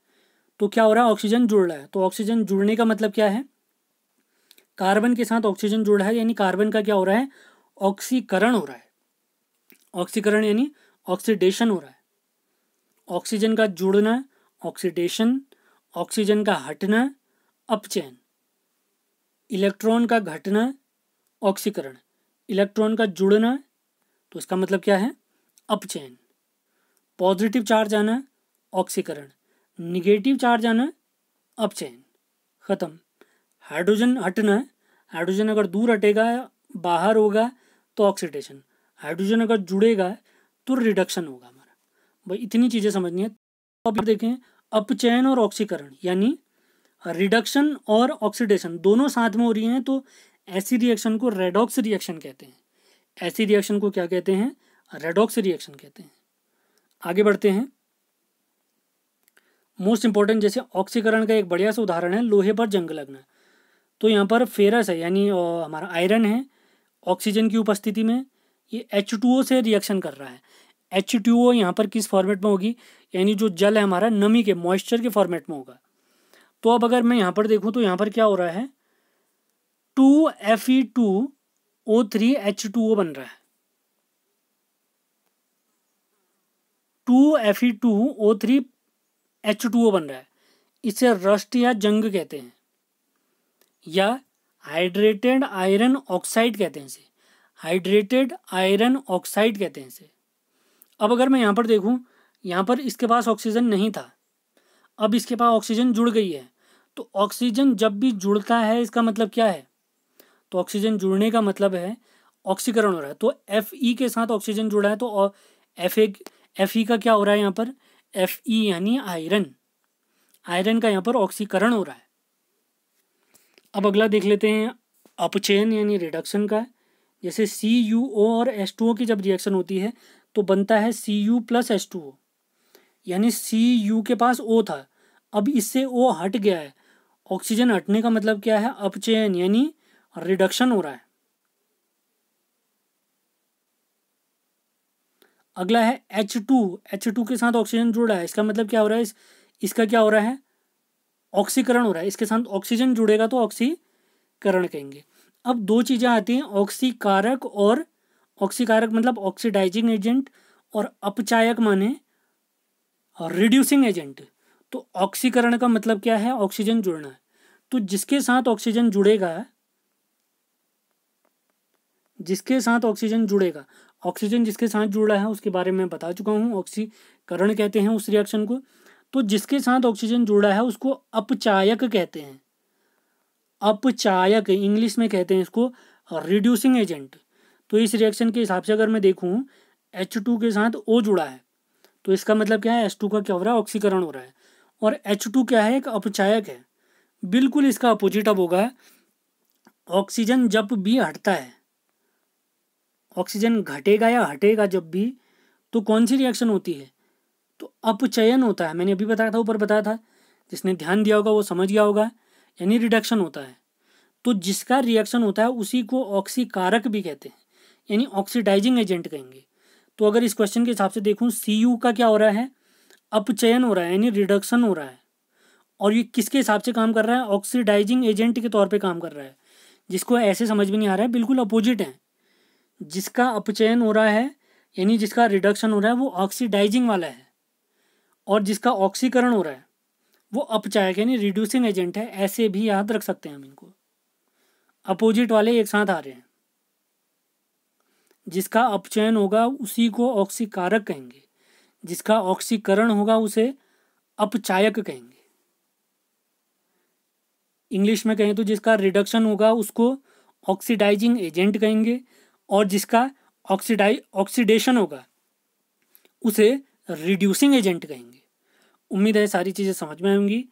तो क्या हो रहा है, ऑक्सीजन जुड़ रहा है। तो ऑक्सीजन जुड़ने का मतलब क्या है, कार्बन के साथ ऑक्सीजन जुड़ रहा है, यानी कार्बन का क्या हो रहा है, ऑक्सीकरण हो रहा है। ऑक्सीकरण यानी ऑक्सीडेशन हो रहा है। ऑक्सीजन का जुड़ना, ऑक्सीडेशन, ऑक्सीजन का हटना, अपचयन। इलेक्ट्रॉन का घटना, ऑक्सीकरण। इलेक्ट्रॉन का जुड़ना, तो इसका मतलब क्या है, अपचयन। पॉजिटिव चार्ज आना, ऑक्सीकरण। निगेटिव चार्ज आना, अपचयन। खत्म। हाइड्रोजन हटना, हाइड्रोजन अगर दूर हटेगा, बाहर होगा, तो ऑक्सीडेशन। हाइड्रोजन अगर जुड़ेगा तो रिडक्शन होगा हमारा। भाई इतनी चीज़ें समझनी है। तो अब देखें, अपचयन और ऑक्सीकरण यानी रिडक्शन और ऑक्सीडेशन दोनों साथ में हो रही हैं, तो ऐसी रिएक्शन को रेडॉक्स रिएक्शन कहते हैं। ऐसी रिएक्शन को क्या कहते हैं, रेडॉक्स रिएक्शन कहते हैं। आगे बढ़ते हैं। मोस्ट इंपॉर्टेंट, जैसे ऑक्सीकरण का एक बढ़िया सा उदाहरण है लोहे पर जंग लगना। तो यहाँ पर फेरस है यानी हमारा आयरन है, ऑक्सीजन की उपस्थिति में ये H2O से रिएक्शन कर रहा है। H2O यहाँ पर किस फॉर्मेट में होगी, यानी जो जल है हमारा नमी के, मॉइस्चर के फॉर्मेट में होगा। तो अब अगर मैं यहाँ पर देखूँ तो यहाँ पर क्या हो रहा है, 2Fe2O3H2O बन रहा है। 2Fe2O3H2O बन रहा है। इसे रस्ट या जंग कहते हैं, या हाइड्रेटेड आयरन ऑक्साइड कहते हैं इसे। हाइड्रेटेड आयरन ऑक्साइड कहते हैं इसे। अब अगर मैं यहाँ पर देखूँ, यहाँ पर इसके पास ऑक्सीजन नहीं था, अब इसके पास ऑक्सीजन जुड़ गई है। तो ऑक्सीजन जब भी जुड़ता है इसका मतलब क्या है, तो ऑक्सीजन जुड़ने का मतलब है ऑक्सीकरण हो रहा है। तो Fe के साथ ऑक्सीजन जुड़ा है, तो Fe का क्या हो रहा है यहाँ पर, Fe यानी आयरन। आयरन का यहाँ पर ऑक्सीकरण हो रहा है। अब अगला देख लेते हैं अपचयन यानी रिडक्शन का। जैसे CuO और H2O की जब रिएक्शन होती है तो बनता है Cu प्लस H2O, यानी Cu के पास O था, अब इससे O हट गया है। ऑक्सीजन हटने का मतलब क्या है, अपचयन यानी रिडक्शन हो रहा है। अगला है H2 के साथ ऑक्सीजन जुड़ रहा है, इसका मतलब क्या हो रहा है, इसका क्या हो रहा है, ऑक्सीकरण हो रहा है। इसके साथ ऑक्सीजन जुड़ेगा तो ऑक्सीकरण कहेंगे। अब दो चीज़ें आती हैं, ऑक्सीकारक और ऑक्सीकारक मतलब ऑक्सीडाइजिंग एजेंट, और अपचायक माने रिड्यूसिंग एजेंट। तो ऑक्सीकरण का मतलब क्या है, ऑक्सीजन जुड़ना है। तो जिसके साथ ऑक्सीजन जुड़ेगा, जिसके साथ ऑक्सीजन जुड़ेगा, ऑक्सीजन जिसके साथ जुड़ रहा है उसके बारे में बता चुका हूँ, ऑक्सीकरण कहते हैं उस रिएक्शन को। तो जिसके साथ ऑक्सीजन जुड़ा है उसको अपचायक कहते हैं। अपचायक इंग्लिश में कहते हैं इसको रिड्यूसिंग एजेंट। तो इस रिएक्शन के हिसाब से अगर मैं देखूँ, H2 के साथ O जुड़ा है, तो इसका मतलब क्या है, H2 का क्या हो रहा है, ऑक्सीकरण हो रहा है। और H2 क्या है, एक अपचायक है। बिल्कुल इसका अपोजिट अब होगा। ऑक्सीजन जब भी हटता है, ऑक्सीजन घटेगा या हटेगा जब भी, तो कौन सी रिएक्शन होती है, तो अपचयन होता है। मैंने अभी बताया था, ऊपर बताया था, जिसने ध्यान दिया होगा वो समझ गया होगा, यानी रिडक्शन होता है। तो जिसका रिएक्शन होता है उसी को ऑक्सीकारक भी कहते हैं, यानी ऑक्सीडाइजिंग एजेंट कहेंगे। तो अगर इस क्वेश्चन के हिसाब से देखूं, Cu का क्या हो रहा है, अपचयन हो रहा है यानी रिडक्शन हो रहा है। और ये किसके हिसाब से काम कर रहा है, ऑक्सीडाइजिंग एजेंट के तौर पे काम कर रहा है। जिसको ऐसे समझ में नहीं आ रहा है, बिल्कुल अपोजिट है। जिसका अपचयन हो रहा है यानी जिसका रिडक्शन हो रहा है वो ऑक्सीडाइजिंग वाला है, और जिसका ऑक्सीकरण हो रहा है वो अपचायक यानी रिड्यूसिंग एजेंट है। ऐसे भी याद रख सकते हैं हम इनको, अपोजिट वाले एक साथ आ रहे हैं। जिसका अपचयन होगा उसी को ऑक्सीकारक कहेंगे, जिसका ऑक्सीकरण होगा उसे अपचायक कहेंगे। इंग्लिश में कहें तो जिसका रिडक्शन होगा उसको ऑक्सीडाइजिंग एजेंट कहेंगे, और जिसका ऑक्सीडेशन होगा उसे रिड्यूसिंग एजेंट कहेंगे। उम्मीद है सारी चीज़ें समझ में आएंगी।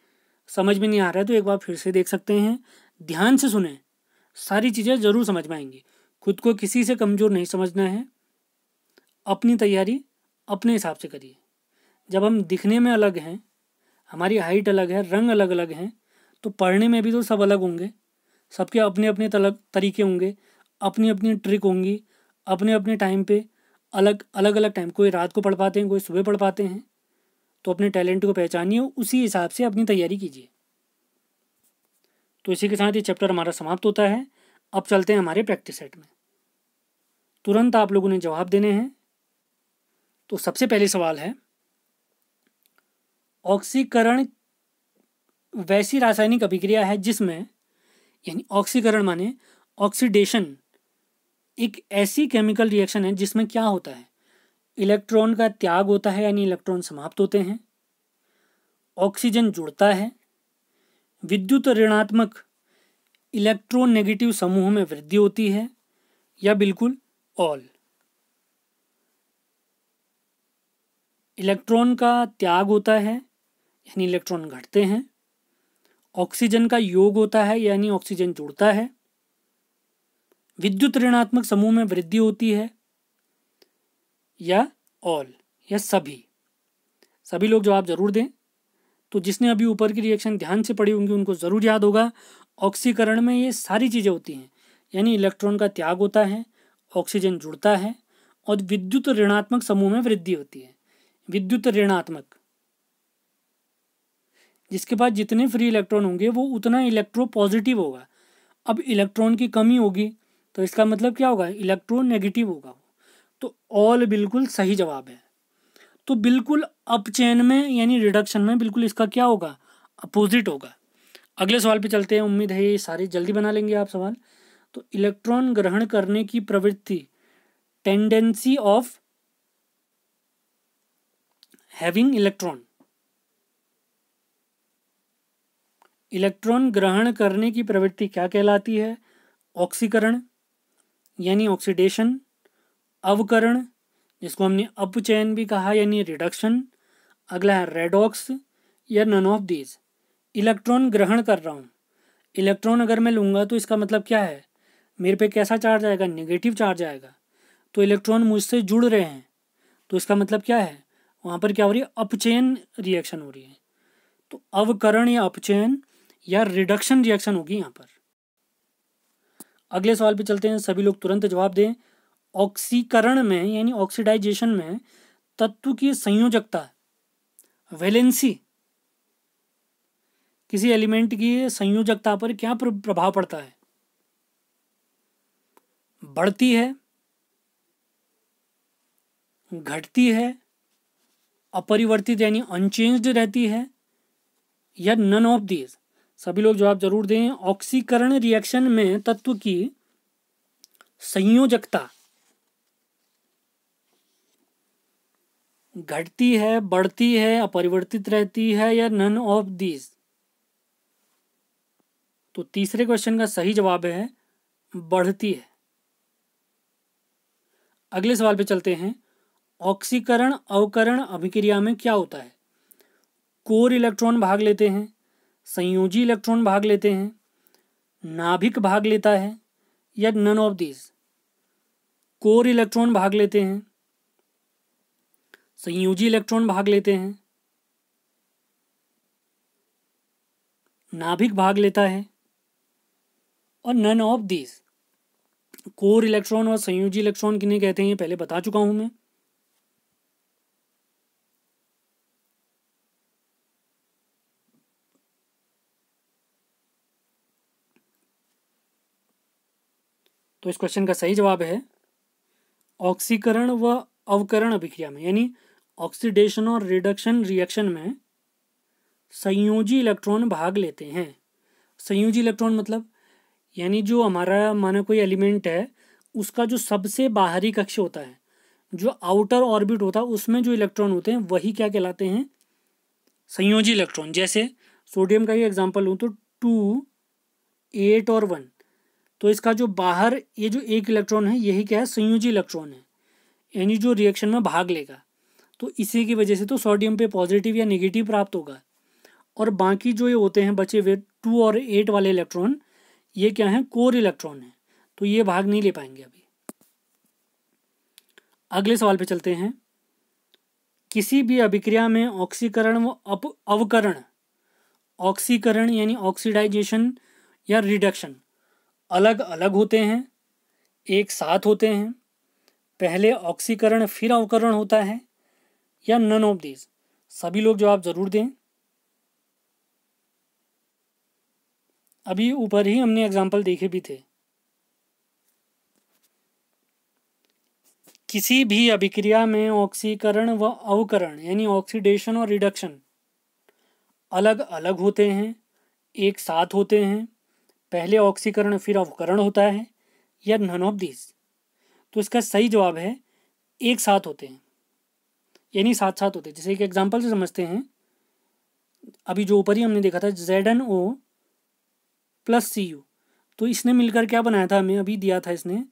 समझ में नहीं आ रहा है तो एक बार फिर से देख सकते हैं, ध्यान से सुने, सारी चीज़ें ज़रूर समझ में आएंगी। खुद को किसी से कमज़ोर नहीं समझना है, अपनी तैयारी अपने हिसाब से करिए। जब हम दिखने में अलग हैं, हमारी हाइट अलग है, रंग अलग अलग हैं, तो पढ़ने में भी तो सब अलग होंगे, सबके अपने अपने तरीके होंगे, अपनी अपनी ट्रिक होंगी, अपने अपने टाइम पे अलग अलग अलग टाइम, कोई रात को पढ़ पाते हैं, कोई सुबह पढ़ पाते हैं। तो अपने टैलेंट को पहचानिए, उसी हिसाब से अपनी तैयारी कीजिए। तो इसी के साथ ये चैप्टर हमारा समाप्त होता है। अब चलते हैं हमारे प्रैक्टिस सेट में। तुरंत आप लोगों ने जवाब देने हैं। तो सबसे पहले सवाल है, ऑक्सीकरण वैसी रासायनिक अभिक्रिया है जिसमें, यानी ऑक्सीकरण माने ऑक्सीडेशन, एक ऐसी केमिकल रिएक्शन है जिसमें क्या होता है, इलेक्ट्रॉन का त्याग होता है यानी इलेक्ट्रॉन समाप्त होते हैं, ऑक्सीजन जुड़ता है, विद्युत ऋणात्मक इलेक्ट्रोनेगेटिव समूह में वृद्धि होती है, या बिल्कुल ऑल। इलेक्ट्रॉन का त्याग होता है यानी इलेक्ट्रॉन घटते हैं, ऑक्सीजन का योग होता है यानी ऑक्सीजन जुड़ता है, विद्युत ऋणात्मक समूह में वृद्धि होती है, या ऑल, या सभी। सभी लोग जवाब जरूर दें। तो जिसने अभी ऊपर की रिएक्शन ध्यान से पढ़ी होंगी उनको जरूर याद होगा, ऑक्सीकरण में ये सारी चीजें होती हैं, यानी इलेक्ट्रॉन का त्याग होता है, ऑक्सीजन जुड़ता है, और विद्युत ऋणात्मक समूह में वृद्धि होती है। विद्युत ऋणात्मक, जिसके पास जितने फ्री इलेक्ट्रॉन होंगे वो उतना इलेक्ट्रोपॉजिटिव होगा। अब इलेक्ट्रॉन की कमी होगी तो इसका मतलब क्या होगा, इलेक्ट्रोनेगेटिव होगा। तो ऑल बिल्कुल सही जवाब है। तो बिल्कुल अपचयन में यानी रिडक्शन में बिल्कुल इसका क्या होगा, अपोजिट होगा। अगले सवाल पे चलते हैं। उम्मीद है ये सारे जल्दी बना लेंगे आप सवाल। तो इलेक्ट्रॉन ग्रहण करने की प्रवृत्ति, tendency of having electron, electron ग्रहण करने की प्रवृत्ति क्या कहलाती है, ऑक्सीकरण यानी ऑक्सीडेशन, अवकरण जिसको हमने अपचयन भी कहा यानी रिडक्शन, अगला है रेडॉक्स, या नन ऑफ दीज। इलेक्ट्रॉन ग्रहण कर रहा हूँ, इलेक्ट्रॉन अगर मैं लूँगा तो इसका मतलब क्या है, मेरे पे कैसा चार्ज आएगा, नेगेटिव चार्ज आएगा। तो इलेक्ट्रॉन मुझसे जुड़ रहे हैं तो इसका मतलब क्या है, वहाँ पर क्या हो रही है, अपचयन रिएक्शन हो रही है। तो अवकरण या अपचयन या रिडक्शन रिएक्शन होगी यहाँ पर। अगले सवाल पे चलते हैं। सभी लोग तुरंत जवाब दें। ऑक्सीकरण में यानी ऑक्सीडाइजेशन में तत्व की संयोजकता, वैलेंसी, किसी एलिमेंट की संयोजकता पर क्या प्रभाव पड़ता है, बढ़ती है, घटती है, अपरिवर्तित यानी अनचेंज्ड रहती है, या नन ऑफ दीज। सभी लोग जवाब जरूर दें। ऑक्सीकरण रिएक्शन में तत्व की संयोजकता घटती है, बढ़ती है, अपरिवर्तित रहती है, या नन ऑफ दीज। तो तीसरे क्वेश्चन का सही जवाब है बढ़ती है। अगले सवाल पे चलते हैं। ऑक्सीकरण अवकरण अभिक्रिया में क्या होता है, कोर इलेक्ट्रॉन भाग लेते हैं, संयोजी इलेक्ट्रॉन भाग लेते हैं, नाभिक भाग लेता है, या none of these. Core electron भाग लेते हैं, संयोजी इलेक्ट्रॉन भाग लेते हैं, नाभिक भाग लेता है, और none of these. Core electron और संयोजी इलेक्ट्रॉन किन्हें कहते हैं ये पहले बता चुका हूं मैं। तो इस क्वेश्चन का सही जवाब है ऑक्सीकरण व अवकरण अभिक्रिया में यानी ऑक्सीडेशन और रिडक्शन रिएक्शन में संयोजी इलेक्ट्रॉन भाग लेते हैं। संयोजी इलेक्ट्रॉन मतलब यानी जो हमारा माना कोई एलिमेंट है उसका जो सबसे बाहरी कक्ष होता है, जो आउटर ऑर्बिट होता है, उसमें जो इलेक्ट्रॉन होते हैं वही क्या कहलाते हैं, संयोजी इलेक्ट्रॉन। जैसे सोडियम का ही एग्जांपल लूँ तो 2, 8 और 1, तो इसका जो बाहर ये जो एक इलेक्ट्रॉन है यही क्या है, संयोजी इलेक्ट्रॉन है, यानी जो रिएक्शन में भाग लेगा। तो इसी की वजह से तो सोडियम पे पॉजिटिव या नेगेटिव प्राप्त होगा, और बाकी जो ये होते हैं बचे हुए 2 और 8 वाले इलेक्ट्रॉन, ये क्या है, कोर इलेक्ट्रॉन है, तो ये भाग नहीं ले पाएंगे अभी। अगले सवाल पे चलते हैं। किसी भी अभिक्रिया में ऑक्सीकरण व अवकरण ऑक्सीकरण यानी ऑक्सीडाइजेशन या रिडक्शन अलग अलग होते हैं, एक साथ होते हैं, पहले ऑक्सीकरण फिर अवकरण होता है, या नन ऑफ दीज? सभी लोग जवाब जरूर दें। अभी ऊपर ही हमने एग्जाम्पल देखे भी थे। किसी भी अभिक्रिया में ऑक्सीकरण व अवकरण यानी ऑक्सीडेशन और रिडक्शन अलग अलग होते हैं, एक साथ होते हैं, पहले ऑक्सीकरण फिर अवकरण होता है, या नन ऑफ दिस? तो इसका सही जवाब है एक साथ होते हैं, यानी साथ साथ होते हैं। जैसे एक एग्जांपल से समझते हैं, अभी जो ऊपर ही हमने देखा था ZnO प्लस Cu, तो इसने मिलकर क्या बनाया था, हमें अभी दिया था इसने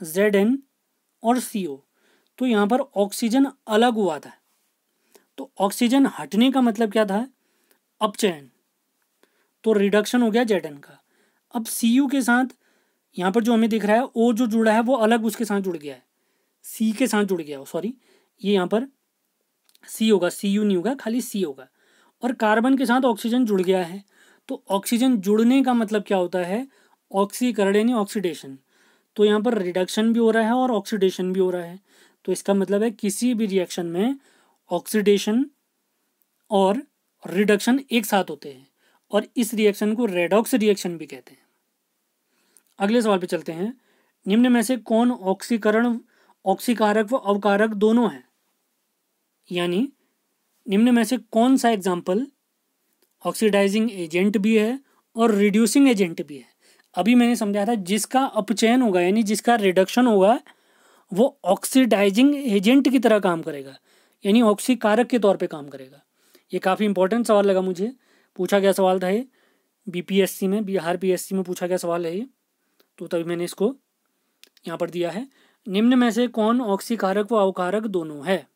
Zn और CO। तो यहाँ पर ऑक्सीजन अलग हुआ था, तो ऑक्सीजन हटने का मतलब क्या था, अपचयन, तो रिडक्शन हो गया Zn का। अब Cu के साथ यहाँ पर जो हमें दिख रहा है O जो जुड़ा है वो अलग उसके साथ जुड़ गया है, C के साथ जुड़ गया हो, सॉरी ये यहाँ पर C होगा, Cu नहीं होगा, खाली C होगा। और कार्बन के साथ ऑक्सीजन जुड़ गया है, तो ऑक्सीजन जुड़ने का मतलब क्या होता है, ऑक्सीकरण यानी ऑक्सीडेशन। तो यहाँ पर रिडक्शन भी हो रहा है और ऑक्सीडेशन भी हो रहा है, तो इसका मतलब है किसी भी रिएक्शन में ऑक्सीडेशन और रिडक्शन एक साथ होते हैं, और इस रिएक्शन को रेडॉक्स रिएक्शन भी कहते हैं। अगले सवाल पे चलते हैं। निम्न में से कौन ऑक्सीकरण ऑक्सीकारक व अवकारक दोनों है, यानी निम्न में से कौन सा एग्जाम्पल ऑक्सीडाइजिंग एजेंट भी है और रिड्यूसिंग एजेंट भी है? अभी मैंने समझाया था जिसका अपचयन होगा यानी जिसका रिडक्शन होगा वो ऑक्सीडाइजिंग एजेंट की तरह काम करेगा, यानी ऑक्सीकारक के तौर पे काम करेगा। ये काफ़ी इंपॉर्टेंट सवाल लगा मुझे, पूछा गया सवाल था ये, बीपीएससी में, बिहार पीएससी में पूछा गया सवाल है ये, तो तभी मैंने इसको यहाँ पर दिया है। निम्न में से कौन ऑक्सीकारक व अवकारक दोनों है?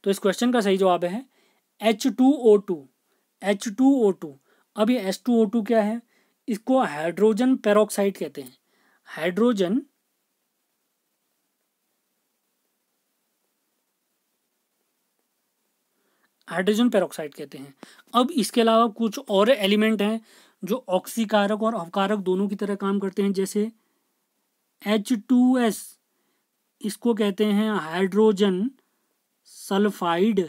तो इस क्वेश्चन का सही जवाब है H2O2। H2O2। अब ये H2O2 क्या है, इसको हाइड्रोजन पेरोक्साइड कहते हैं। हाइड्रोजन पेरोक्साइड कहते हैं। अब इसके अलावा कुछ और एलिमेंट हैं जो ऑक्सीकारक और अवकारक दोनों की तरह काम करते हैं, जैसे H2S, इसको कहते हैं हाइड्रोजन सल्फाइड,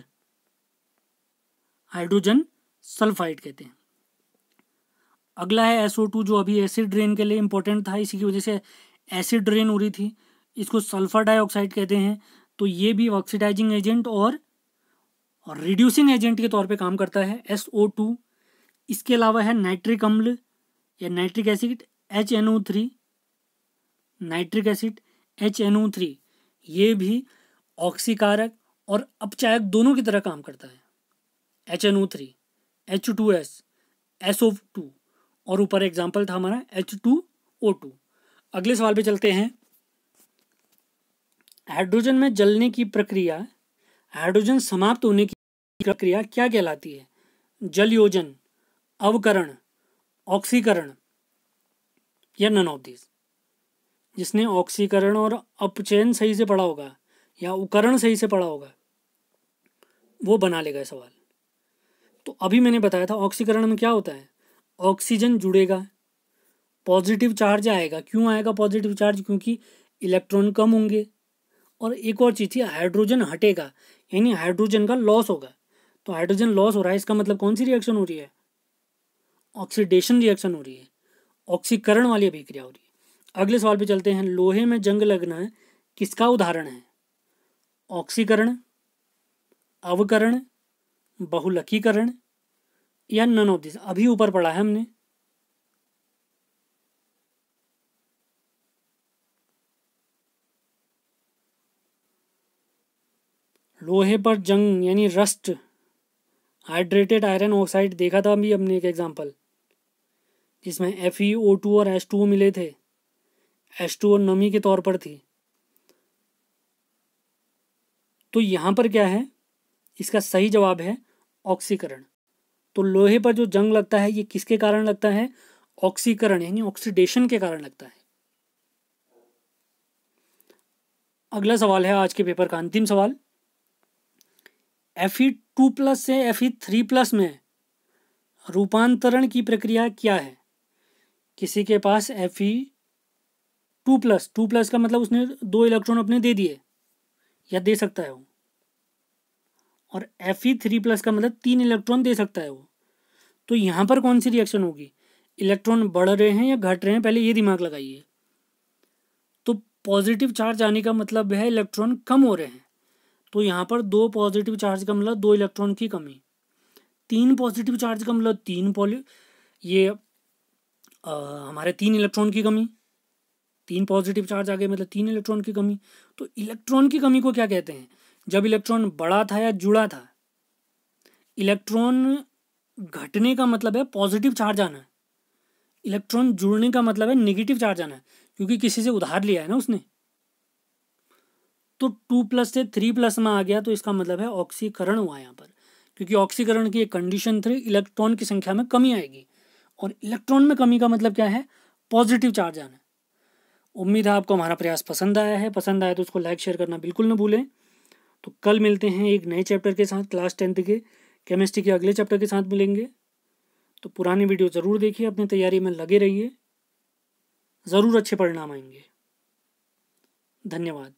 हाइड्रोजन सल्फाइड कहते हैं। अगला है SO2 जो अभी एसिड रेन के लिए इंपॉर्टेंट था, इसी की वजह से एसिड रेन हो रही थी, इसको सल्फर डाइऑक्साइड कहते हैं। तो ये भी ऑक्सीडाइजिंग एजेंट और रिड्यूसिंग एजेंट के तौर पे काम करता है, SO2। इसके अलावा है नाइट्रिक अम्ल या nitric acid HNO3, nitric acid HNO3, ये भी ऑक्सीकारक और अपचायक दोनों की तरह काम करता है। HNO3, H2S, SO2, और ऊपर एग्जाम्पल था हमारा H2O2। अगले सवाल पे चलते हैं। हाइड्रोजन में जलने की प्रक्रिया, हाइड्रोजन समाप्त होने की प्रक्रिया क्या कहलाती है? जलयोजन, अवकरण, ऑक्सीकरण, या नन ऑफ दिस? जिसने ऑक्सीकरण और अपचयन सही से पढ़ा होगा या उकरण सही से पढ़ा होगा वो बना लेगा सवाल। तो अभी मैंने बताया था ऑक्सीकरण में क्या होता है, ऑक्सीजन जुड़ेगा, पॉजिटिव चार्ज आएगा। क्यों आएगा पॉजिटिव चार्ज? क्योंकि इलेक्ट्रॉन कम होंगे। और एक और चीज़ थी, हाइड्रोजन हटेगा, यानी हाइड्रोजन का लॉस होगा। तो हाइड्रोजन लॉस हो रहा है, इसका मतलब कौन सी रिएक्शन हो रही है? ऑक्सीडेशन रिएक्शन हो रही है, ऑक्सीकरण वाली अभिक्रिया हो रही है। अगले सवाल पे चलते हैं। लोहे में जंग लगना किसका उदाहरण है? ऑक्सीकरण, अवकरण, बहुलकीकरण, या नन ऑफ दिस? अभी ऊपर पढ़ा है हमने। लोहे पर जंग यानी रस्ट, हाइड्रेटेड आयरन ऑक्साइड देखा था अभी हमने एक एग्जांपल, जिसमें FeO2 और H2O मिले थे। H2O नमी के तौर पर थी। तो यहाँ पर क्या है, इसका सही जवाब है ऑक्सीकरण। तो लोहे पर जो जंग लगता है ये किसके कारण लगता है? ऑक्सीकरण यानी ऑक्सीडेशन के कारण लगता है। अगला सवाल है आज के पेपर का अंतिम सवाल। Fe2+ से Fe3+ में रूपांतरण की प्रक्रिया क्या है? किसी के पास Fe2+, का मतलब उसने 2 इलेक्ट्रॉन अपने दे दिए या दे सकता है वो, और Fe3+ का मतलब 3 इलेक्ट्रॉन दे सकता है वो। तो यहाँ पर कौन सी रिएक्शन होगी? इलेक्ट्रॉन बढ़ रहे हैं या घट रहे हैं, पहले ये दिमाग लगाइए। तो पॉजिटिव चार्ज आने का मतलब है इलेक्ट्रॉन कम हो रहे हैं, तो यहाँ पर 2 पॉजिटिव चार्ज का मतलब 2 इलेक्ट्रॉन की कमी। 3 पॉजिटिव चार्ज का मतलब ये हमारे 3 इलेक्ट्रॉन की कमी। 3 पॉजिटिव चार्ज आ गए मतलब 3 इलेक्ट्रॉन की कमी। तो इलेक्ट्रॉन की कमी को क्या कहते हैं? जब इलेक्ट्रॉन बड़ा था या जुड़ा था। इलेक्ट्रॉन घटने का मतलब है पॉजिटिव चार्ज आना, इलेक्ट्रॉन जुड़ने का मतलब है नेगेटिव चार्ज आना, क्योंकि किसी से उधार लिया है ना उसने। तो 2+ से 3+ में आ गया तो इसका मतलब है ऑक्सीकरण हुआ यहाँ पर, क्योंकि ऑक्सीकरण की एक कंडीशन थी, इलेक्ट्रॉन की संख्या में कमी आएगी, और इलेक्ट्रॉन में कमी का मतलब क्या है? पॉजिटिव चार्ज आना। उम्मीद है आपको हमारा प्रयास पसंद आया है। पसंद आया तो उसको लाइक शेयर करना बिल्कुल न भूलें। तो कल मिलते हैं एक नए चैप्टर के साथ, क्लास 10th के केमिस्ट्री के अगले चैप्टर के साथ मिलेंगे। तो पुरानी वीडियो ज़रूर देखिए, अपनी तैयारी में लगे रहिए, ज़रूर अच्छे परिणाम आएंगे। धन्यवाद।